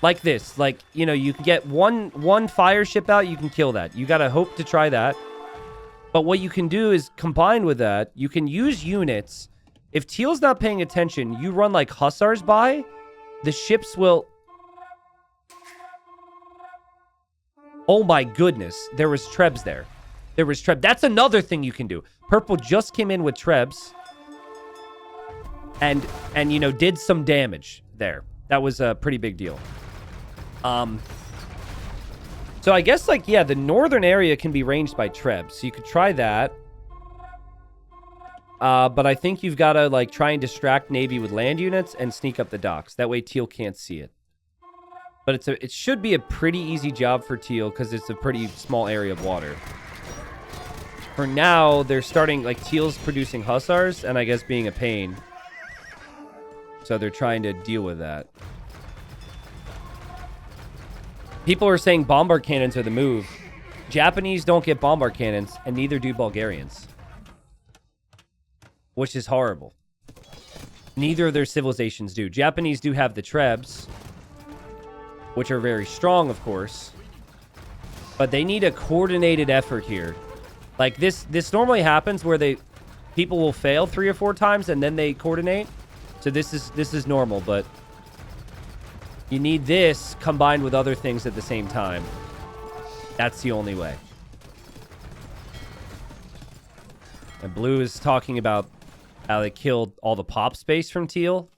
S1: Like this. Like, you know, you can get one fire ship out, you can kill that. You got to hope to try that. But what you can do is, combined with that, you can use units. If Teal's not paying attention, you run like Hussars by, the ships will... Oh my goodness, there was Trebs there. There was Trebs. That's another thing you can do. Purple just came in with Trebs. And you know, did some damage there. That was a pretty big deal. So I guess, like, yeah, the northern area can be ranged by Trebs. So you could try that. But I think you've got to, like, try and distract Navy with land units and sneak up the docks. That way Teal can't see it. But it should be a pretty easy job for Teal because it's a pretty small area of water. For now, they're starting, like, Teal's producing Hussars and I guess being a pain. So they're trying to deal with that. People are saying bombard cannons are the move. Japanese don't get bombard cannons, and neither do Bulgarians. Which is horrible. Neither of their civilizations do. Japanese do have the Trebs, which are very strong, of course. But they need a coordinated effort here. Like, this normally happens where people will fail 3 or 4 times, and then they coordinate. So this is normal, but you need this combined with other things at the same time. That's the only way. And Blue is talking about how they killed all the pop space from Teal.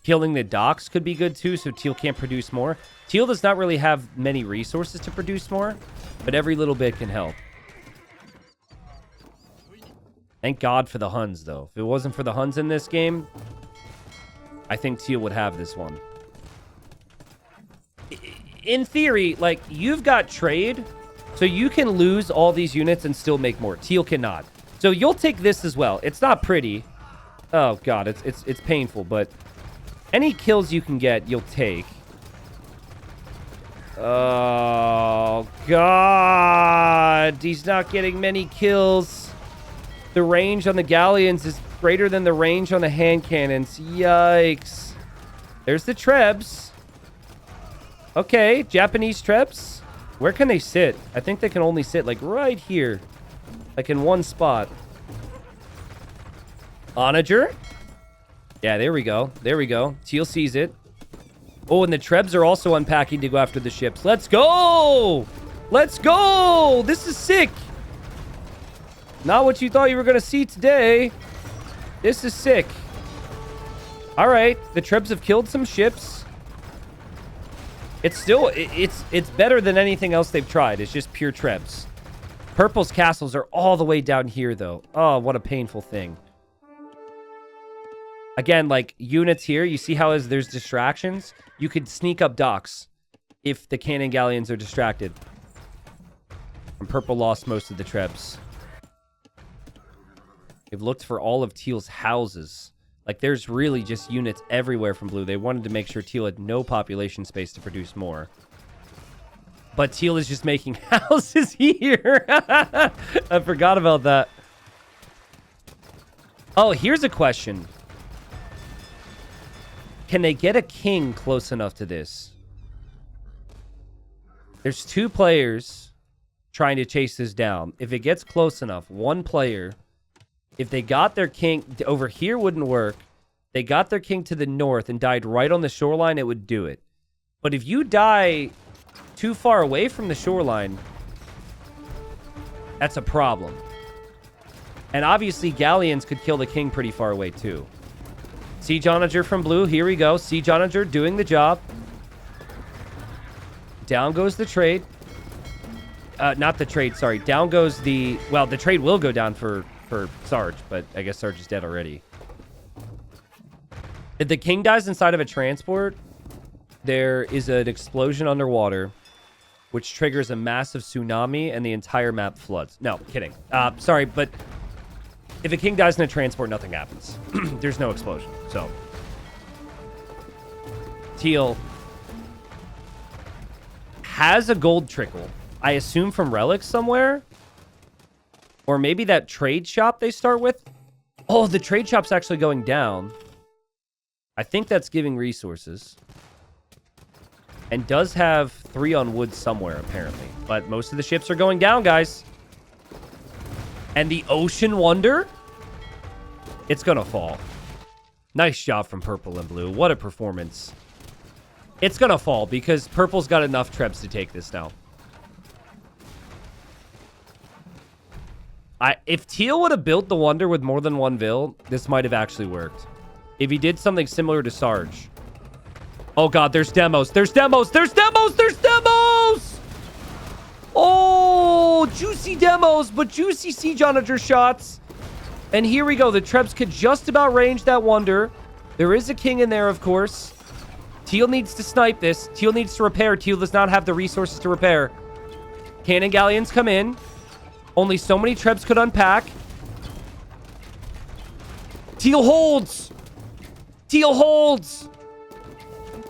S1: Killing the docks could be good too, so Teal can't produce more. Teal does not really have many resources to produce more, but every little bit can help. Thank God for the Huns, though. If it wasn't for the Huns in this game, I think Teal would have this one. In theory, like, you've got trade, so you can lose all these units and still make more. Teal cannot. So you'll take this as well. It's not pretty. Oh, God, it's painful, but any kills you can get, you'll take. Oh, God. He's not getting many kills. The range on the galleons is greater than the range on the hand cannons. Yikes. There's the Trebs. Okay, Japanese Trebs. Where can they sit? I think they can only sit, like, right here. Like, in one spot. Onager? Yeah, there we go. There we go. Teal sees it. Oh, and the Trebs are also unpacking to go after the ships. Let's go! Let's go! This is sick! Not what you thought you were going to see today. This is sick. All right. The Trebs have killed some ships. It's still... It's better than anything else they've tried. It's just pure Trebs. Purple's castles are all the way down here, though. Oh, what a painful thing. Again, like, units here. You see how there's distractions? You could sneak up docks if the cannon galleons are distracted. And Purple lost most of the Trebs. They've looked for all of Teal's houses. Like, there's really just units everywhere from Blue. They wanted to make sure Teal had no population space to produce more. But Teal is just making houses here. I forgot about that. Oh, here's a question. Can they get a king close enough to this? There's 2 players trying to chase this down. If it gets close enough, 1 player... If they got their king over here, wouldn't work. They got their king to the north and died right on the shoreline, it would do it. But if you die too far away from the shoreline, that's a problem. And obviously, galleons could kill the king pretty far away, too. Siege Onager from Blue. Here we go. Siege Onager doing the job. Down goes the trade. Not the trade, sorry. Down goes the... Well, the trade will go down for Sarge, but I guess Sarge is dead already. If the king dies inside of a transport, there is an explosion underwater, which triggers a massive tsunami, and the entire map floods. No, kidding. Sorry, but if a king dies in a transport, nothing happens. There's no explosion, so. Teal has a gold trickle. I assume from relics somewhere. Or maybe that trade shop they start with. Oh, the trade shop's actually going down. I think that's giving resources. And does have 3 on wood somewhere, apparently. But most of the ships are going down, guys. And the Ocean Wonder? It's gonna fall. Nice job from Purple and Blue. What a performance. It's gonna fall because Purple's got enough Trebs to take this now. If Teal would have built the Wonder with more than 1 Vil, this might have actually worked. If he did something similar to Sarge. Oh, God, there's demos. There's demos. There's demos. There's demos. Oh, juicy demos, but juicy Siege Onager shots. And here we go. The Trebs could just about range that Wonder. There is a king in there, of course. Teal needs to snipe this. Teal needs to repair. Teal does not have the resources to repair. Cannon galleons come in. Only so many Trebs could unpack. Teal holds. Teal holds.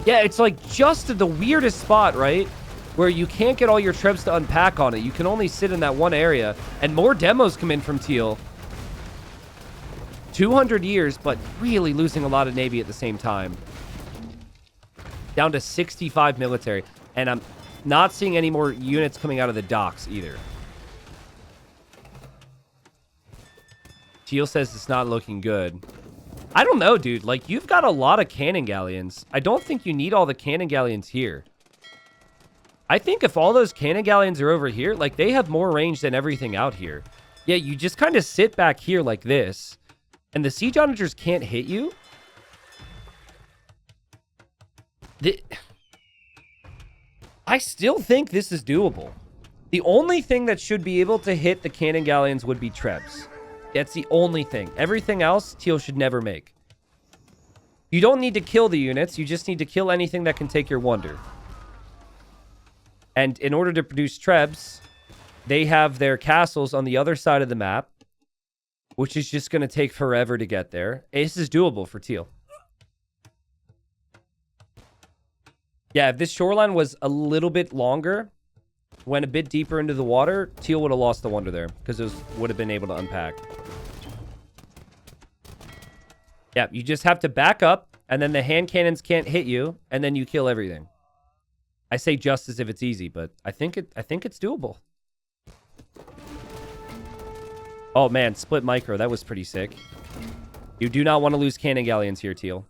S1: Yeah, it's like just at the weirdest spot, right? where you can't get all your trebs to unpack on it. You can only sit in that one area. And more demos come in from Teal. 200 years, but really losing a lot of Navy at the same time. Down to 65 military. And I'm not seeing any more units coming out of the docks either. Teal says it's not looking good. I don't know, dude. Like, you've got a lot of cannon galleons. I don't think you need all the cannon galleons here. I think if all those cannon galleons are over here, like, they have more range than everything out here. Yeah, you just kind of sit back here like this, and the siege onagers can't hit you. I still think this is doable. The only thing that should be able to hit the cannon galleons would be trebs. That's the only thing. Everything else, Teal should never make. You don't need to kill the units. You just need to kill anything that can take your wonder. And in order to produce trebs, they have their castles on the other side of the map, which is just going to take forever to get there. This is doable for Teal. Yeah, if this shoreline was a little bit longer, went a bit deeper into the water, Teal would have lost the wonder there because it would have been able to unpack. Yeah, you just have to back up, and then the hand cannons can't hit you, and then you kill everything. I say just as if it's easy, but I think it's doable. Oh man, split micro, that was pretty sick. You do not want to lose cannon galleons here, Teal.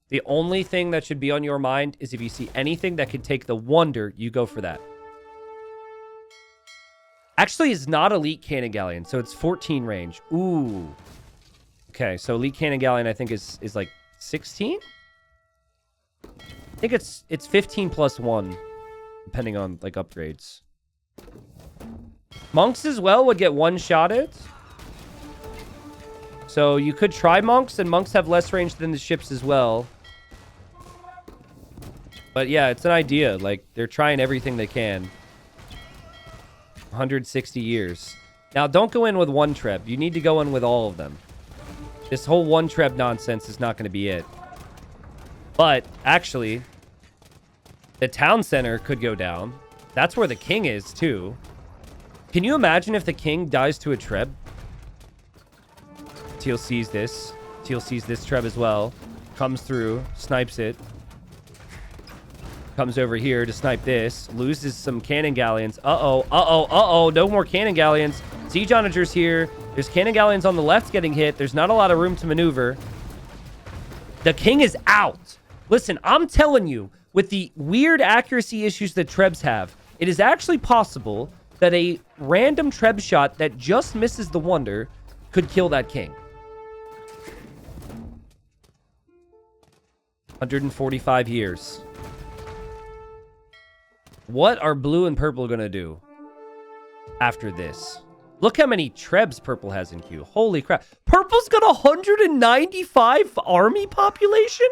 S1: The only thing that should be on your mind is if you see anything that could take the wonder, you go for that. Actually, it's not elite cannon galleon, so it's 14 range. Ooh. Okay, so elite cannon galleon I think is like 16? I think it's 15 plus 1, depending on like upgrades. Monks as well would get one-shotted. So you could try monks, and monks have less range than the ships as well. But yeah, it's an idea. Like, they're trying everything they can. 160 years. Now, don't go in with one treb. You need to go in with all of them. This whole one treb nonsense is not going to be it. But, actually, the town center could go down. That's where the king is, too. Can you imagine if the king dies to a treb? Teal sees this. Teal sees this treb as well. Comes through, snipes it. Comes over here to snipe this. Loses some cannon galleons. No more cannon galleons. Siege onagers here. There's cannon galleons on the left getting hit. There's not a lot of room to maneuver. The king is out. Listen, I'm telling you, with the weird accuracy issues that trebs have, it is actually possible that a random treb shot that just misses the wonder could kill that king. 145 years. What are blue and purple going to do after this? Look how many trebs purple has in queue. Holy crap. Purple's got 195 army population?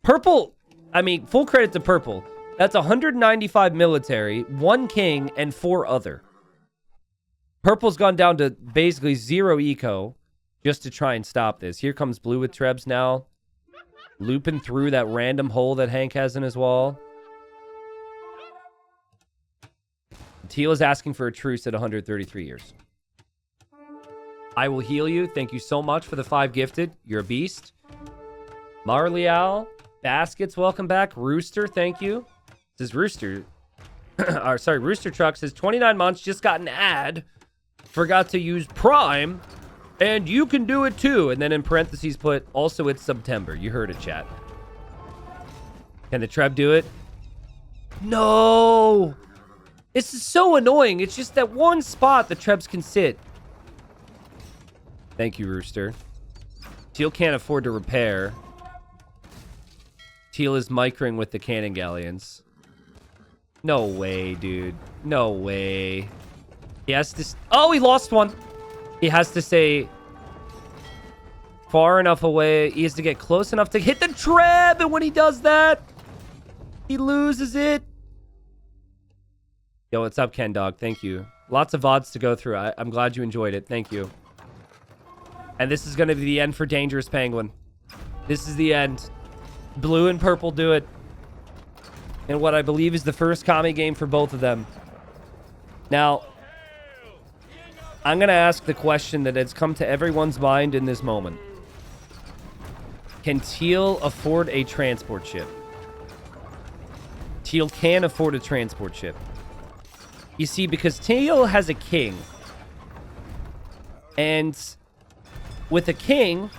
S1: Purple, I mean, full credit to purple. That's 195 military, 1 king, and 4 other. Purple's gone down to basically 0 eco just to try and stop this. Here comes blue with trebs now. Looping through that random hole that Hank has in his wall. Teal is asking for a truce at 133 years. I will heal you. Thank you so much for the 5 gifted. You're a beast. Marlial. Baskets, welcome back. Rooster, thank you. This is Rooster. Rooster Truck says 29 months, just got an ad. Forgot to use Prime. And you can do it too. And then in parentheses put, also it's September. You heard it, chat. Can the Treb do it? No! This is so annoying. It's just that one spot the Trebs can sit. Thank you, Rooster. Teal can't afford to repair. Teal is micring with the cannon galleons. No way, dude. No way. He has to... Oh, he lost one. He has to stay far enough away. He has to get close enough to hit the Treb. And when he does that, he loses it. Yo, what's up, Ken Dog? Thank you. Lots of VODs to go through. I'm glad you enjoyed it. Thank you. And this is going to be the end for Dangerous Penguin. This is the end. Blue and purple do it. in what I believe is the first Kami game for both of them. Now, I'm going to ask the question that has come to everyone's mind in this moment. Can Teal afford a transport ship? Teal can afford a transport ship. You see, because Teal has a king. And with a king,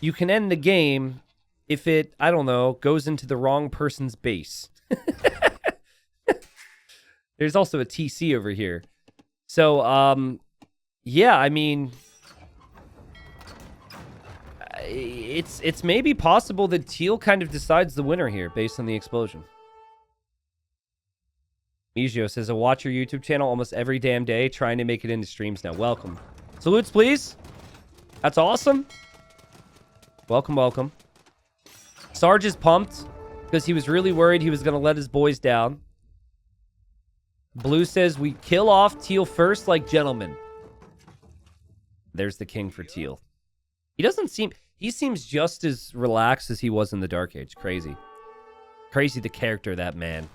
S1: you can end the game if it, I don't know, goes into the wrong person's base. There's also a TC over here. So, yeah, I mean, it's maybe possible that Teal kind of decides the winner here based on the explosion. Mijio says, I watch your YouTube channel almost every damn day, trying to make it into streams now. Welcome. Salutes, please. That's awesome. Welcome, welcome. Sarge is pumped because he was really worried he was going to let his boys down. Blue says, we kill off Teal first like gentlemen. There's the king for Teal. He seems just as relaxed as he was in the Dark Age. Crazy. Crazy the character of that man.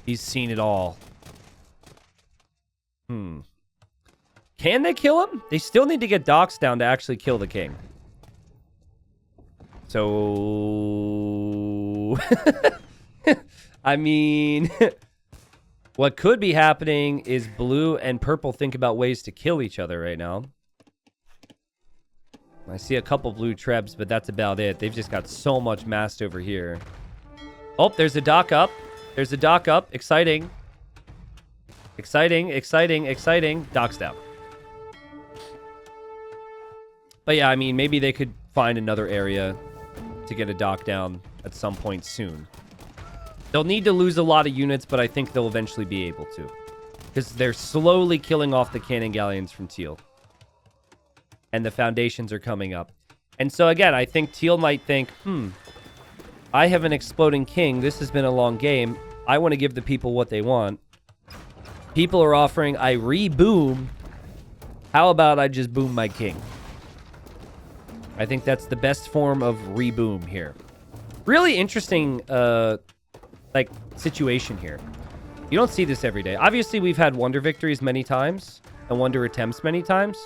S1: He's seen it all. Can they kill him? They still need to get Docs down to actually kill the king. So... I mean... what could be happening is blue and purple think about ways to kill each other right now. I see a couple blue trebs, but that's about it. They've just got so much massed over here. Oh, there's a dock up. There's a dock up. Exciting. Exciting, exciting, exciting. Dock's down. But yeah, I mean, maybe they could find another area to get a dock down at some point soon. They'll need to lose a lot of units, but I think they'll eventually be able to. Because they're slowly killing off the cannon galleons from Teal. And the foundations are coming up. And so again, I think Teal might think, I have an exploding king. This has been a long game. I want to give the people what they want. People are offering, I re-boom. How about I just boom my king? I think that's the best form of re-boom here. Really interesting, situation here. You don't see this every day. Obviously, we've had wonder victories many times and wonder attempts many times.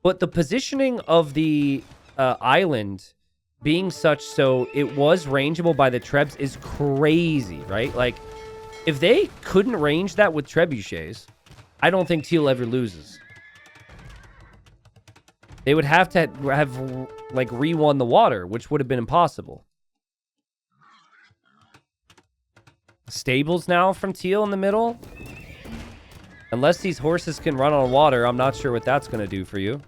S1: But the positioning of the island being such so it was rangeable by the trebs is crazy, right? Like, if they couldn't range that with trebuchets, I don't think Teal ever loses. They would have to have, like, re-won the water, which would have been impossible. Stables now from Teal in the middle. Unless these horses can run on water, I'm not sure what that's going to do for you.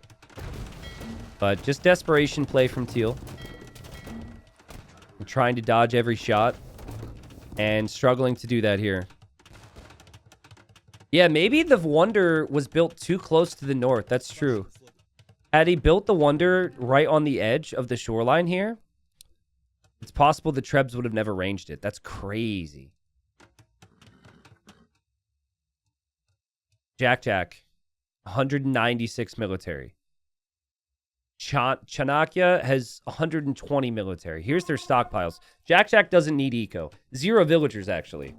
S1: But just desperation play from Teal. I'm trying to dodge every shot. And struggling to do that here. Yeah, maybe the Wonder was built too close to the north. That's true. Had he built the Wonder right on the edge of the shoreline here, it's possible the Trebs would have never ranged it. That's crazy. Jack, 196 military. Chanakya has 120 military. Here's their stockpiles. Jack doesn't need eco. 0 villagers, actually.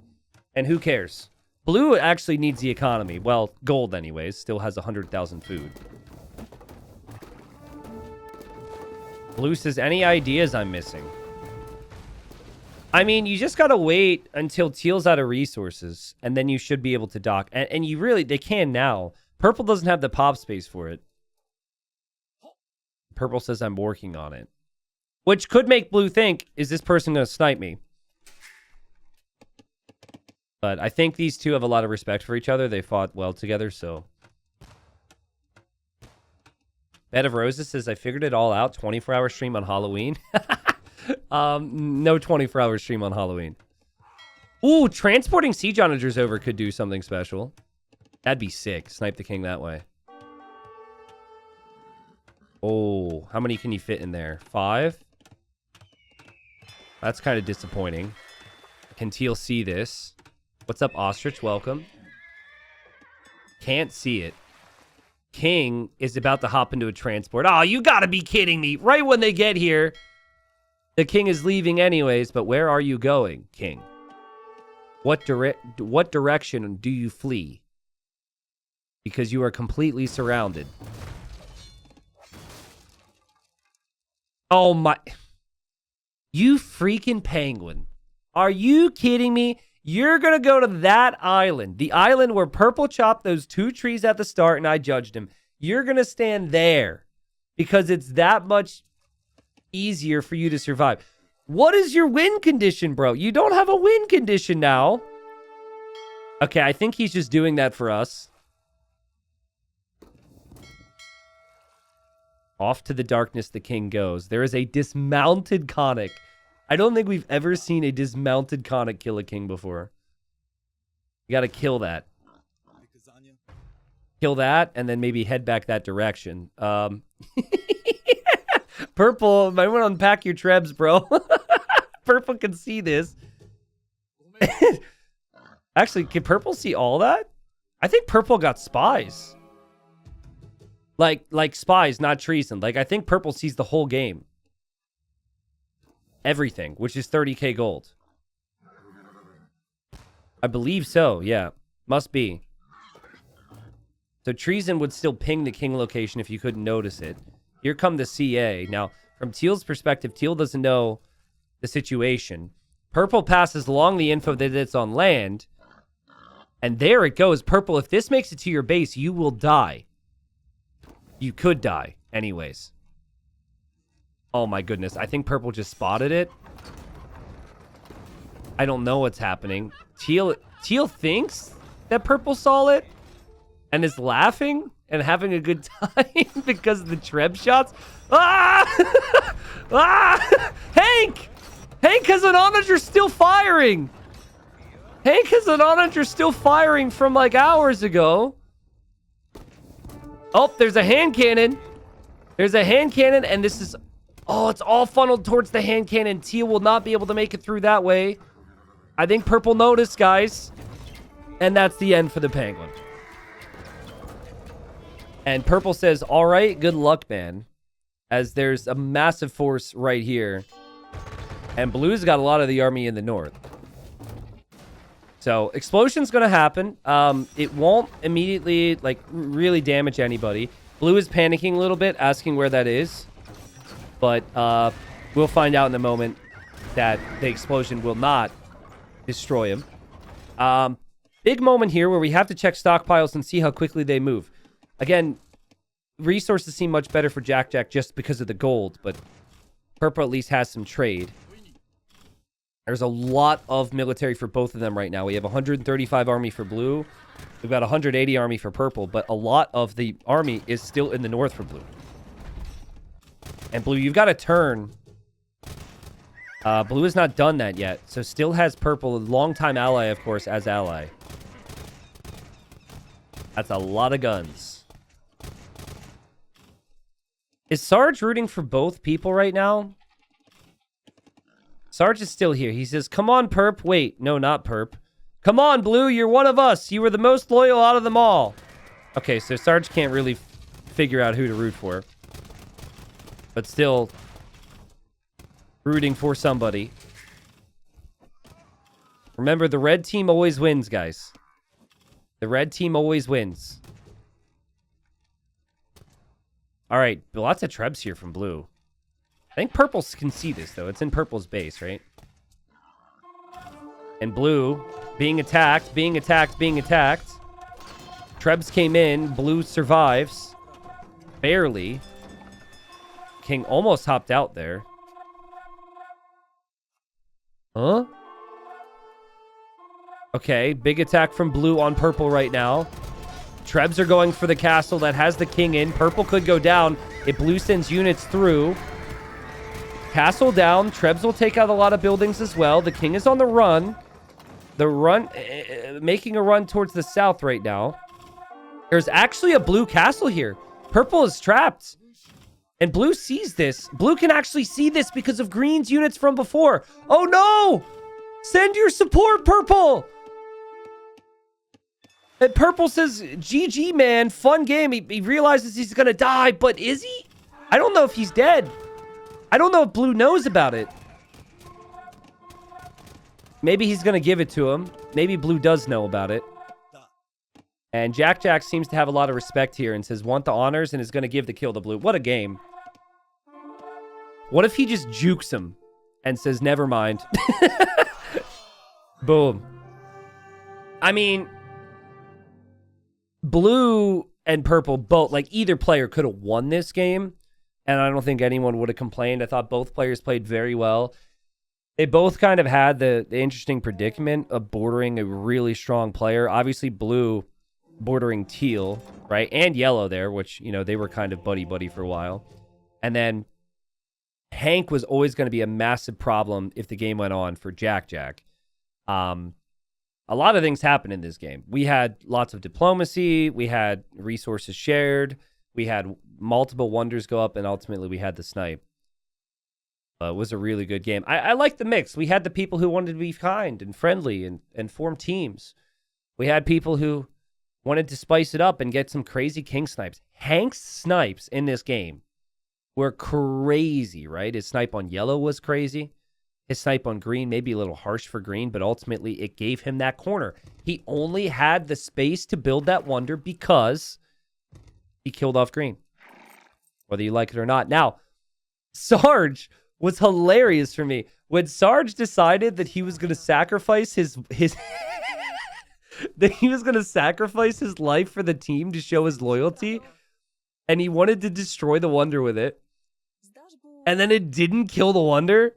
S1: And who cares? Blue actually needs the economy. Well, gold anyways. Still has 100,000 food. Blue says, any ideas I'm missing? I mean, you just gotta wait until Teal's out of resources, and then you should be able to dock. And you really, they can now. Purple doesn't have the pop space for it. Purple says, I'm working on it. Which could make Blue think, is this person gonna snipe me? But I think these two have a lot of respect for each other. They fought well together, so. Bed of Roses says, I figured it all out. 24-hour stream on Halloween. No 24-hour stream on Halloween. Ooh, transporting siege onagers over could do something special. That'd be sick. Snipe the king that way. Oh, how many can you fit in there? 5? That's kind of disappointing. Can Teal see this? What's up, Ostrich? Welcome. Can't see it. King is about to hop into a transport. Oh, you gotta be kidding me. Right when they get here. The king is leaving anyways, but where are you going, king? What direction do you flee? Because you are completely surrounded. Oh my... You freaking penguin. Are you kidding me? You're going to go to that island. The island where Purple chopped those 2 trees at the start and I judged him. You're going to stand there because it's that much easier for you to survive. What is your win condition, bro? You don't have a win condition now. Okay, I think he's just doing that for us. Off to the darkness the king goes. There is a dismounted Conic. I don't think we've ever seen a dismounted Conic kill a king before. You gotta kill that. Kill that, and then maybe head back that direction. Purple, might want to unpack your trebs, bro. Purple can see this. Actually, can Purple see all that? I think Purple got spies. Like spies, not treason. Like, I think Purple sees the whole game. Everything, which is 30k gold. I believe so, yeah. Must be. So treason would still ping the king location if you couldn't notice it. Here come the CA. Now, from Teal's perspective, Teal doesn't know the situation. Purple passes along the info that it's on land. And there it goes. Purple, if this makes it to your base, you will die. You could die, anyways. Oh my goodness. I think Purple just spotted it. I don't know what's happening. Teal thinks that Purple saw it and is laughing and having a good time because of the treb shots. Ah! Ah! Hank! Hank has an onager still firing. Hank has an onager still firing from like hours ago. Oh, there's a hand cannon. There's a hand cannon, and this is... Oh, it's all funneled towards the hand cannon. Teal will not be able to make it through that way. I think Purple noticed, guys. And that's the end for the Penguin. And Purple says, all right, good luck, man. As there's a massive force right here. And Blue's got a lot of the army in the north. So, explosion's going to happen. It won't immediately, like, really damage anybody. Blue is panicking a little bit, asking where that is. But we'll find out in a moment that the explosion will not destroy him. Big moment here where we have to check stockpiles and see how quickly they move. Again, resources seem much better for Jack just because of the gold, but Purple at least has some trade. There's a lot of military for both of them right now. We have 135 army for Blue. We've got 180 army for Purple, but a lot of the army is still in the north for Blue. And Blue, you've got to turn. Blue has not done that yet, so still has Purple, a longtime ally, of course, as ally. That's a lot of guns. Is Sarge rooting for both people right now? Sarge is still here. He says, come on, Perp. Wait, no, not Perp. Come on, Blue. You're one of us. You were the most loyal out of them all. Okay, so Sarge can't really figure out who to root for. But still rooting for somebody. Remember, the red team always wins, guys. The red team always wins. All right, lots of trebs here from Blue. I think Purple can see this, though. It's in Purple's base, right? And Blue being attacked, being attacked, being attacked. Trebs came in. Blue survives. Barely. King almost hopped out there. Huh? Okay, big attack from Blue on Purple right now. Trebs are going for the castle that has the king in. Purple could go down if Blue sends units through. Castle down. Trebs will take out a lot of buildings as well. The king is on the run. Making a run towards the south right now. There's actually a Blue castle here. Purple is trapped. And Blue sees this. Blue can actually see this because of Green's units from before. Oh no! Send your support, Purple! And Purple says, GG, man. Fun game. He realizes he's going to die, but is he? I don't know if he's dead. I don't know if Blue knows about it. Maybe he's going to give it to him. Maybe Blue does know about it. And Jack seems to have a lot of respect here and says, want the honors, and is going to give the kill to Blue. What a game. What if he just jukes him and says, never mind? Boom. I mean, Blue and Purple both, like either player could have won this game, and I don't think anyone would have complained. I thought both players played very well. They both kind of had the interesting predicament of bordering a really strong player. Obviously, Blue bordering Teal, right? And Yellow there, which, you know, they were kind of buddy-buddy for a while. And then Hank was always going to be a massive problem if the game went on for Jack. A lot of things happened in this game. We had lots of diplomacy. We had resources shared. We had multiple wonders go up, and ultimately we had the snipe. It was a really good game. I liked the mix. We had the people who wanted to be kind and friendly and form teams. We had people who wanted to spice it up and get some crazy king snipes. Hank's snipes in this game were crazy, right? His snipe on Yellow was crazy. His snipe on Green, maybe a little harsh for Green, but ultimately it gave him that corner. He only had the space to build that wonder because he killed off Green, whether you like it or not. Now, Sarge was hilarious for me. When Sarge decided that he was going to sacrifice his that he was going to sacrifice his life for the team to show his loyalty, and he wanted to destroy the wonder with it, and then it didn't kill the wonder.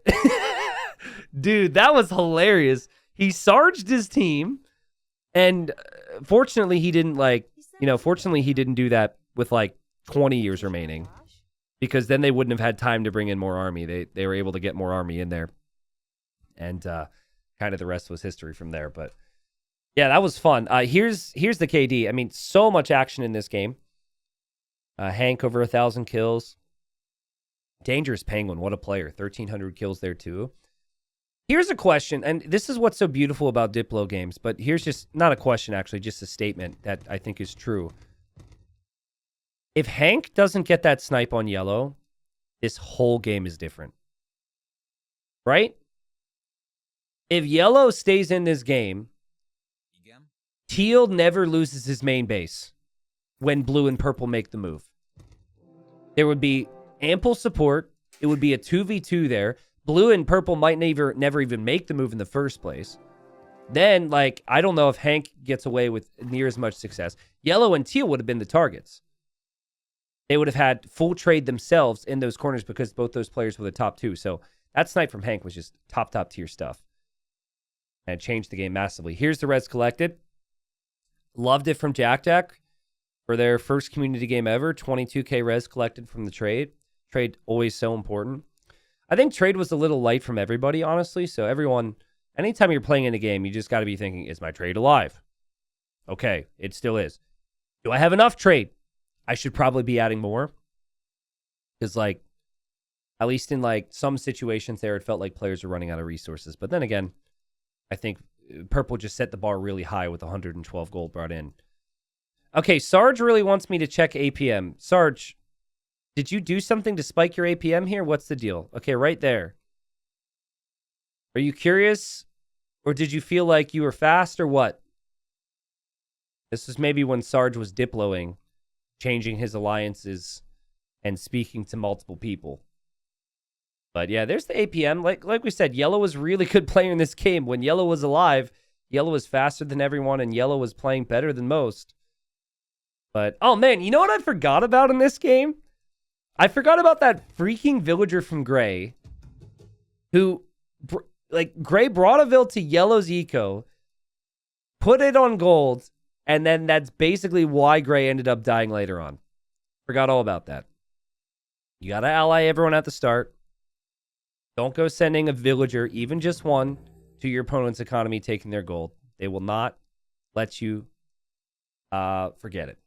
S1: Dude, that was hilarious. He sarged his team, and fortunately he didn't fortunately he didn't do that with like 20 years remaining, because then they wouldn't have had time to bring in more army. They were able to get more army in there, and kind of the rest was history from there. But yeah, that was fun. Here's the KD. I mean, so much action in this game. Hank over 1,000 kills. Dangerous Penguin, what a player. 1,300 kills there too. Here's a question, and this is what's so beautiful about Diplo games, but here's just, not a question actually, just a statement that I think is true. If Hank doesn't get that snipe on Yellow, this whole game is different. Right? If Yellow stays in this game, Teal never loses his main base when Blue and Purple make the move. There would be ample support. It would be a 2v2 there. Blue and Purple might never even make the move in the first place. Then, like, I don't know if Hank gets away with near as much success. Yellow and Teal would have been the targets. They would have had full trade themselves in those corners because both those players were the top two. So that snipe from Hank was just top tier stuff. And it changed the game massively. Here's the res collected. Loved it from Jack for their first community game ever. 22k res collected from the trade. Trade always so important. I think trade was a little light from everybody, honestly. So everyone, anytime you're playing in a game, you just got to be thinking, is my trade alive? Okay, it still is. Do I have enough trade? I should probably be adding more. Because, like, at least in, like, some situations there, it felt like players were running out of resources. But then again, I think Purple just set the bar really high with 112 gold brought in. Okay, Sarge really wants me to check APM. Sarge, did you do something to spike your APM here? What's the deal? Okay, right there. Are you curious? Or did you feel like you were fast or what? This is maybe when Sarge was diploing, changing his alliances and speaking to multiple people. But yeah, there's the APM. Like we said, Yellow was a really good player in this game. When Yellow was alive, Yellow was faster than everyone, and Yellow was playing better than most. But, oh man, you know what I forgot about in this game? I forgot about that freaking villager from Gray who, like, Gray brought a vill to Yellow's eco, put it on gold, and then that's basically why Gray ended up dying later on. Forgot all about that. You got to ally everyone at the start. Don't go sending a villager, even just one, to your opponent's economy taking their gold. They will not let you forget it.